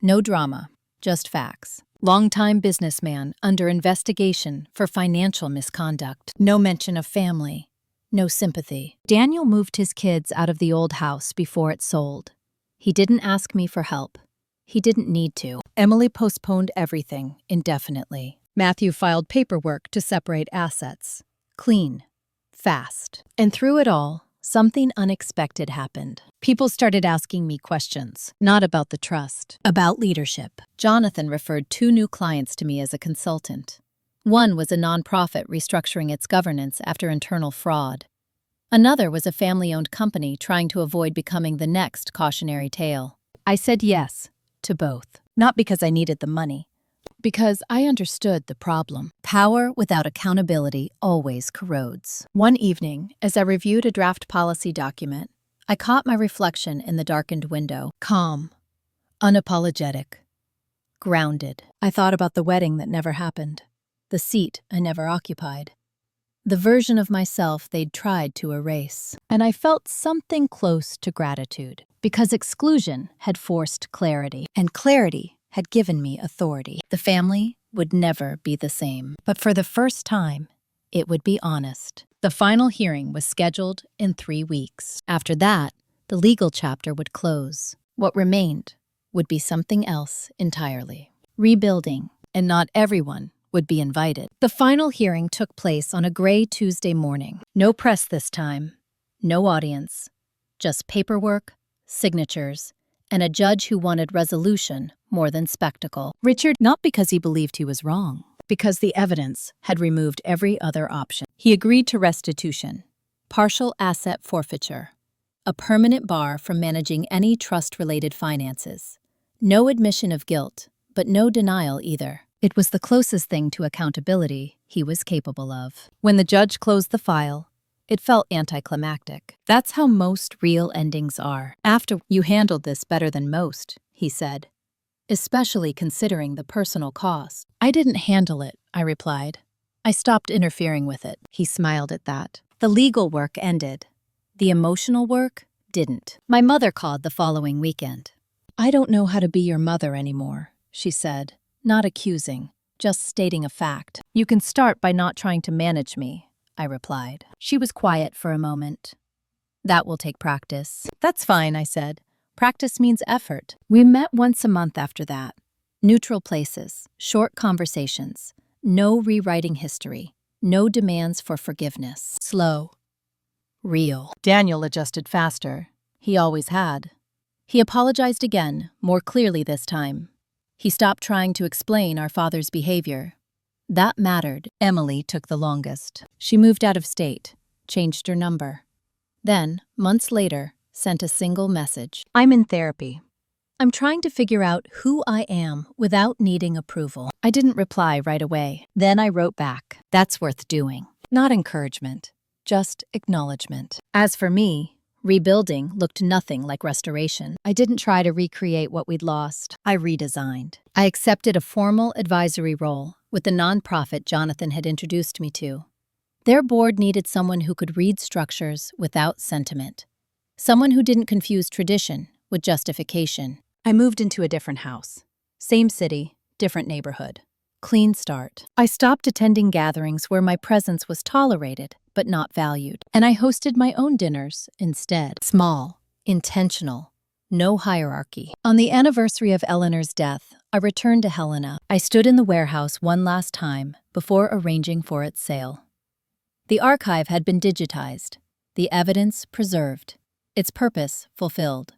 No drama, just facts. Longtime businessman under investigation for financial misconduct. No mention of family. No sympathy. Daniel moved his kids out of the old house before it sold. He didn't ask me for help. He didn't need to. Emily postponed everything indefinitely. Matthew filed paperwork to separate assets. Clean. Fast. And through it all, something unexpected happened. People started asking me questions, not about the trust, about leadership. Jonathan referred 2 new clients to me as a consultant. One was a nonprofit restructuring its governance after internal fraud. Another was a family-owned company trying to avoid becoming the next cautionary tale. I said yes to both, not because I needed the money, because I understood the problem. Power without accountability always corrodes. One evening, as I reviewed a draft policy document, I caught my reflection in the darkened window. Calm, unapologetic, grounded. I thought about the wedding that never happened, the seat I never occupied, the version of myself they'd tried to erase. And I felt something close to gratitude, because exclusion had forced clarity, and clarity had given me authority. The family would never be the same, but for the first time, it would be honest. The final hearing was scheduled in 3 weeks. After that, the legal chapter would close. What remained would be something else entirely. Rebuilding, and not everyone would be invited. The final hearing took place on a gray Tuesday morning. No press this time, no audience, just paperwork, signatures, and a judge who wanted resolution more than spectacle. Richard, not because he believed he was wrong, because the evidence had removed every other option. He agreed to restitution, partial asset forfeiture, a permanent bar from managing any trust-related finances, no admission of guilt, but no denial either. It was the closest thing to accountability he was capable of. When the judge closed the file, it felt anticlimactic. That's how most real endings are. After you handled this better than most, he said, especially considering the personal cost. I didn't handle it, I replied. I stopped interfering with it. He smiled at that. The legal work ended. The emotional work didn't. My mother called the following weekend. I don't know how to be your mother anymore, she said. Not accusing, just stating a fact. You can start by not trying to manage me, I replied. She was quiet for a moment. That will take practice. That's fine, I said. Practice means effort. We met once a month after that. Neutral places, short conversations, no rewriting history, no demands for forgiveness. Slow. Real. Daniel adjusted faster. He always had. He apologized again, more clearly this time. He stopped trying to explain our father's behavior. That mattered. Emily took the longest. She moved out of state, changed her number. Then, months later, sent a single message. I'm in therapy. I'm trying to figure out who I am without needing approval. I didn't reply right away. Then I wrote back. That's worth doing. Not encouragement, just acknowledgement. As for me, rebuilding looked nothing like restoration. I didn't try to recreate what we'd lost. I redesigned. I accepted a formal advisory role with the nonprofit Jonathan had introduced me to. Their board needed someone who could read structures without sentiment. Someone who didn't confuse tradition with justification. I moved into a different house. Same city, different neighborhood. Clean start. I stopped attending gatherings where my presence was tolerated but not valued, and I hosted my own dinners instead. Small, intentional, no hierarchy. On the anniversary of Eleanor's death, I returned to Helena. I stood in the warehouse one last time before arranging for its sale. The archive had been digitized, the evidence preserved, its purpose fulfilled.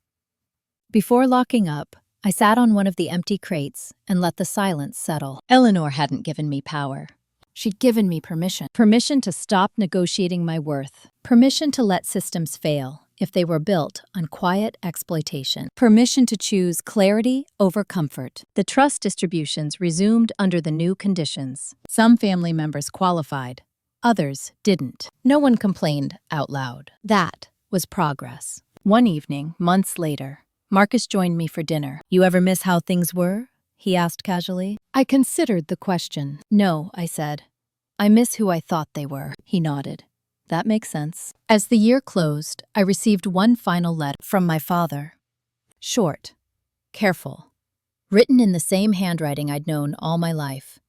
Before locking up, I sat on one of the empty crates and let the silence settle. Eleanor hadn't given me power. She'd given me permission. Permission to stop negotiating my worth. Permission to let systems fail if they were built on quiet exploitation. Permission to choose clarity over comfort. The trust distributions resumed under the new conditions. Some family members qualified. Others didn't. No one complained out loud. That was progress. One evening, months later, Marcus joined me for dinner. "You ever miss how things were?" he asked casually. I considered the question. "No," I said. "I miss who I thought they were." He nodded. "That makes sense." As the year closed, I received one final letter from my father. Short, careful, written in the same handwriting I'd known all my life.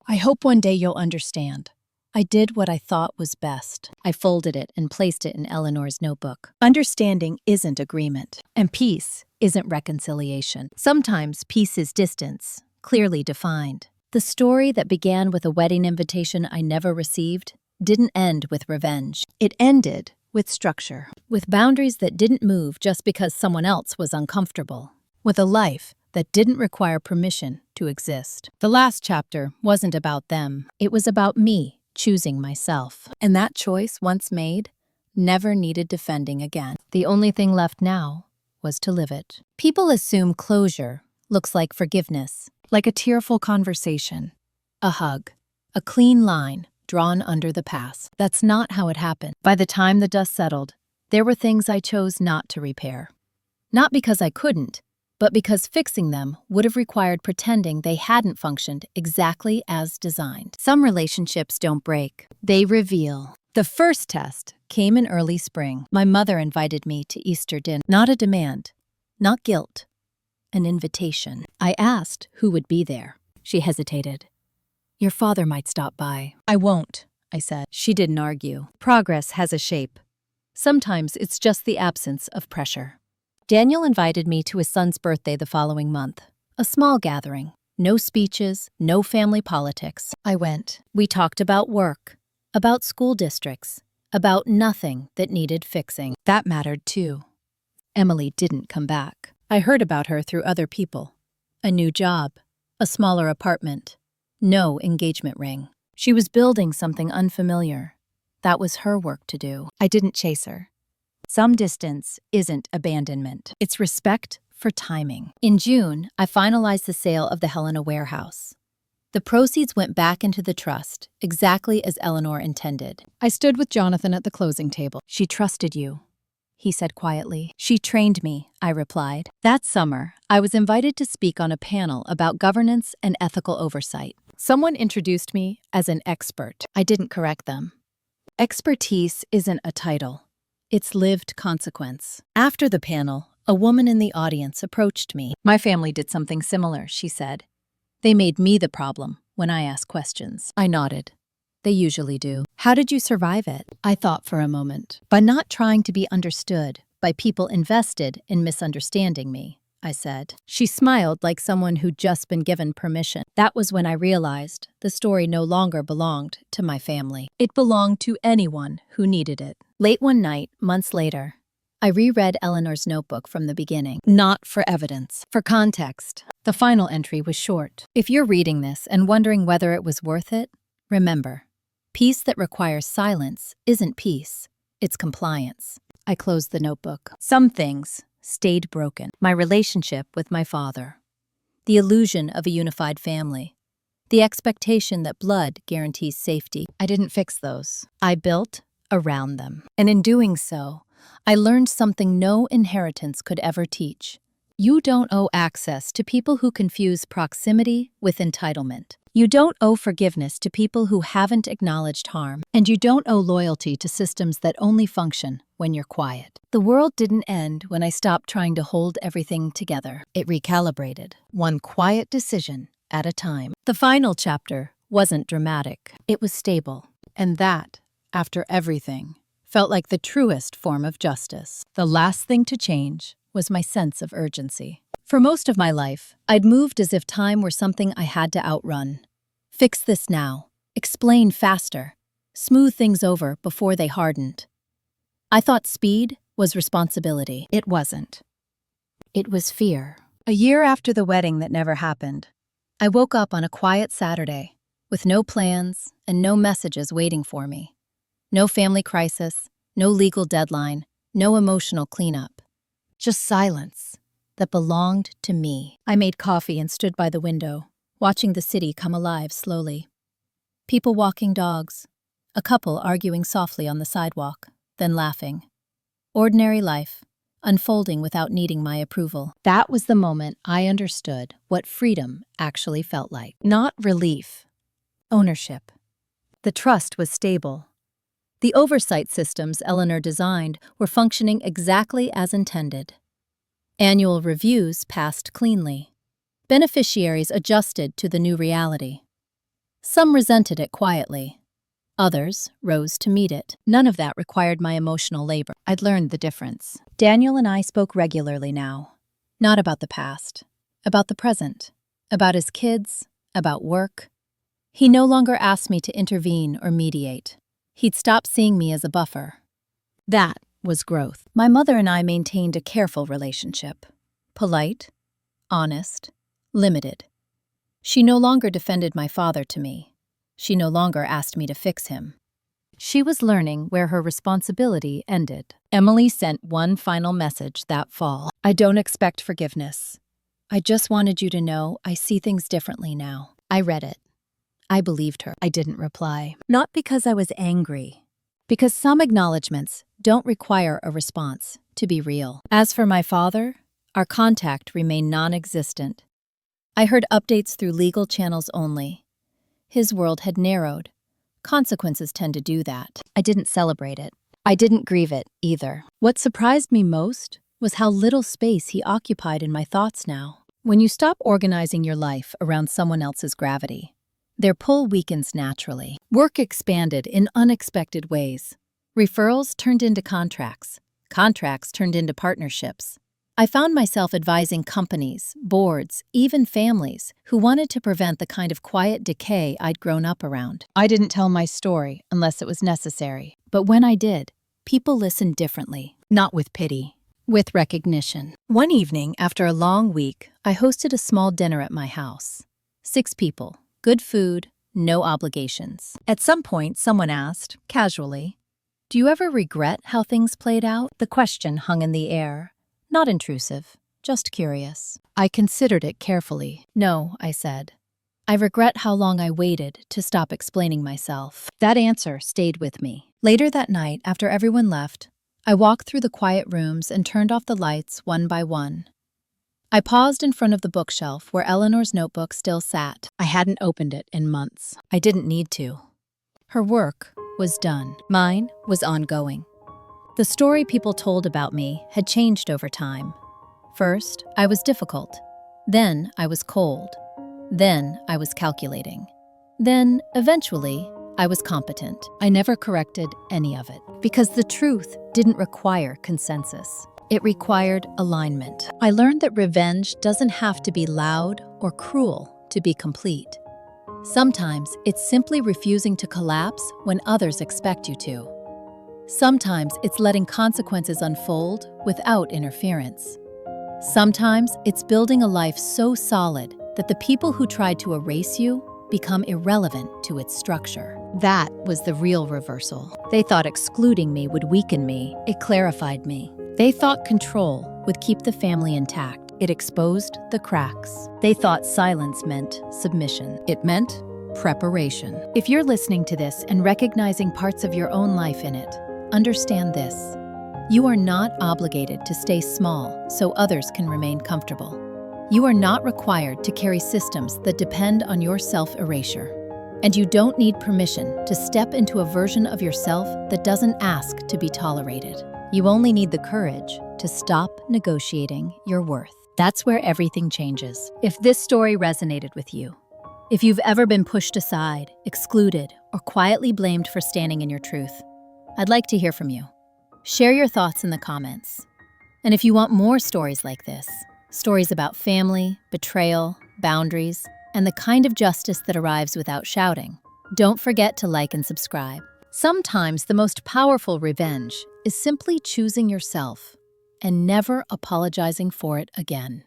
"I hope one day you'll understand. I did what I thought was best." I folded it and placed it in Eleanor's notebook. Understanding isn't agreement, and peace isn't reconciliation. Sometimes peace is distance, clearly defined. The story that began with a wedding invitation I never received didn't end with revenge. It ended with structure, with boundaries that didn't move just because someone else was uncomfortable, with a life that didn't require permission to exist. The last chapter wasn't about them. It was about me choosing myself. And that choice, once made, never needed defending again. The only thing left now was to live it. People assume closure looks like forgiveness, like a tearful conversation, a hug, a clean line drawn under the past. That's not how it happened. By the time the dust settled, there were things I chose not to repair. Not because I couldn't, but because fixing them would have required pretending they hadn't functioned exactly as designed. Some relationships don't break, they reveal. The first test came in early spring. My mother invited me to Easter dinner. Not a demand, not guilt, an invitation. I asked who would be there. She hesitated. "Your father might stop by." "I won't," I said. She didn't argue. Progress has a shape. Sometimes it's just the absence of pressure. Daniel invited me to his son's birthday the following month. A small gathering. No speeches, no family politics. I went. We talked about work, about school districts, about nothing that needed fixing. That mattered too. Emily didn't come back. I heard about her through other people. A new job, a smaller apartment, no engagement ring. She was building something unfamiliar. That was her work to do. I didn't chase her. Some distance isn't abandonment. It's respect for timing. In June, I finalized the sale of the Helena warehouse. The proceeds went back into the trust, exactly as Eleanor intended. I stood with Jonathan at the closing table. "She trusted you," he said quietly. "She trained me," I replied. That summer, I was invited to speak on a panel about governance and ethical oversight. Someone introduced me as an expert. I didn't correct them. Expertise isn't a title. It's lived consequence. After the panel, a woman in the audience approached me. "My family did something similar," she said. "They made me the problem when I asked questions." I nodded. They usually do. "How did you survive it?" I thought for a moment. "By not trying to be understood, by people invested in misunderstanding me," I said. She smiled like someone who'd just been given permission. That was when I realized the story no longer belonged to my family. It belonged to anyone who needed it. Late one night, months later, I reread Eleanor's notebook from the beginning. Not for evidence, for context. The final entry was short. "If you're reading this and wondering whether it was worth it, remember, peace that requires silence isn't peace, it's compliance." I closed the notebook. Some things stayed broken. My relationship with my father. The illusion of a unified family. The expectation that blood guarantees safety. I didn't fix those. I built around them. And in doing so, I learned something no inheritance could ever teach. You don't owe access to people who confuse proximity with entitlement. You don't owe forgiveness to people who haven't acknowledged harm. And you don't owe loyalty to systems that only function when you're quiet. The world didn't end when I stopped trying to hold everything together. It recalibrated, one quiet decision at a time. The final chapter wasn't dramatic. It was stable. And that, after everything, felt like the truest form of justice. The last thing to change was my sense of urgency. For most of my life, I'd moved as if time were something I had to outrun. Fix this now. Explain faster. Smooth things over before they hardened. I thought speed was responsibility. It wasn't. It was fear. A year after the wedding that never happened, I woke up on a quiet Saturday, with no plans and no messages waiting for me. No family crisis, no legal deadline, no emotional cleanup. Just silence that belonged to me. I made coffee and stood by the window, watching the city come alive slowly. People walking dogs, a couple arguing softly on the sidewalk, then laughing. Ordinary life, unfolding without needing my approval. That was the moment I understood what freedom actually felt like. Not relief, ownership. The trust was stable. The oversight systems Eleanor designed were functioning exactly as intended. Annual reviews passed cleanly. Beneficiaries adjusted to the new reality. Some resented it quietly. Others rose to meet it. None of that required my emotional labor. I'd learned the difference. Daniel and I spoke regularly now. Not about the past, about the present, about his kids, about work. He no longer asked me to intervene or mediate. He'd stopped seeing me as a buffer. That was growth. My mother and I maintained a careful relationship. Polite, honest, limited. She no longer defended my father to me. She no longer asked me to fix him. She was learning where her responsibility ended. Emily sent one final message that fall. I don't expect forgiveness. I just wanted you to know I see things differently now. I read it. I believed her. I didn't reply. Not because I was angry. Because some acknowledgments don't require a response to be real. As for my father, our contact remained non-existent. I heard updates through legal channels only. His world had narrowed. Consequences tend to do that. I didn't celebrate it. I didn't grieve it either. What surprised me most was how little space he occupied in my thoughts now. When you stop organizing your life around someone else's gravity, their pull weakens naturally. Work expanded in unexpected ways. Referrals turned into contracts. Contracts turned into partnerships. I found myself advising companies, boards, even families who wanted to prevent the kind of quiet decay I'd grown up around. I didn't tell my story unless it was necessary. But when I did, people listened differently, not with pity, with recognition. One evening, after a long week, I hosted a small dinner at my house. 6 people, good food, no obligations. At some point, someone asked, casually, "Do you ever regret how things played out?" The question hung in the air. Not intrusive, just curious. I considered it carefully. No, I said. I regret how long I waited to stop explaining myself. That answer stayed with me. Later that night, after everyone left, I walked through the quiet rooms and turned off the lights one by one. I paused in front of the bookshelf where Eleanor's notebook still sat. I hadn't opened it in months. I didn't need to. Her work was done. Mine was ongoing. The story people told about me had changed over time. First, I was difficult. Then, I was cold. Then, I was calculating. Then, eventually, I was competent. I never corrected any of it, because the truth didn't require consensus. It required alignment. I learned that revenge doesn't have to be loud or cruel to be complete. Sometimes, it's simply refusing to collapse when others expect you to. Sometimes it's letting consequences unfold without interference. Sometimes it's building a life so solid that the people who tried to erase you become irrelevant to its structure. That was the real reversal. They thought excluding me would weaken me. It clarified me. They thought control would keep the family intact. It exposed the cracks. They thought silence meant submission. It meant preparation. If you're listening to this and recognizing parts of your own life in it, understand this. You are not obligated to stay small so others can remain comfortable. You are not required to carry systems that depend on your self-erasure. And you don't need permission to step into a version of yourself that doesn't ask to be tolerated. You only need the courage to stop negotiating your worth. That's where everything changes. If this story resonated with you, if you've ever been pushed aside, excluded, or quietly blamed for standing in your truth, I'd like to hear from you. Share your thoughts in the comments. And if you want more stories like this, stories about family, betrayal, boundaries, and the kind of justice that arrives without shouting, don't forget to like and subscribe. Sometimes the most powerful revenge is simply choosing yourself and never apologizing for it again.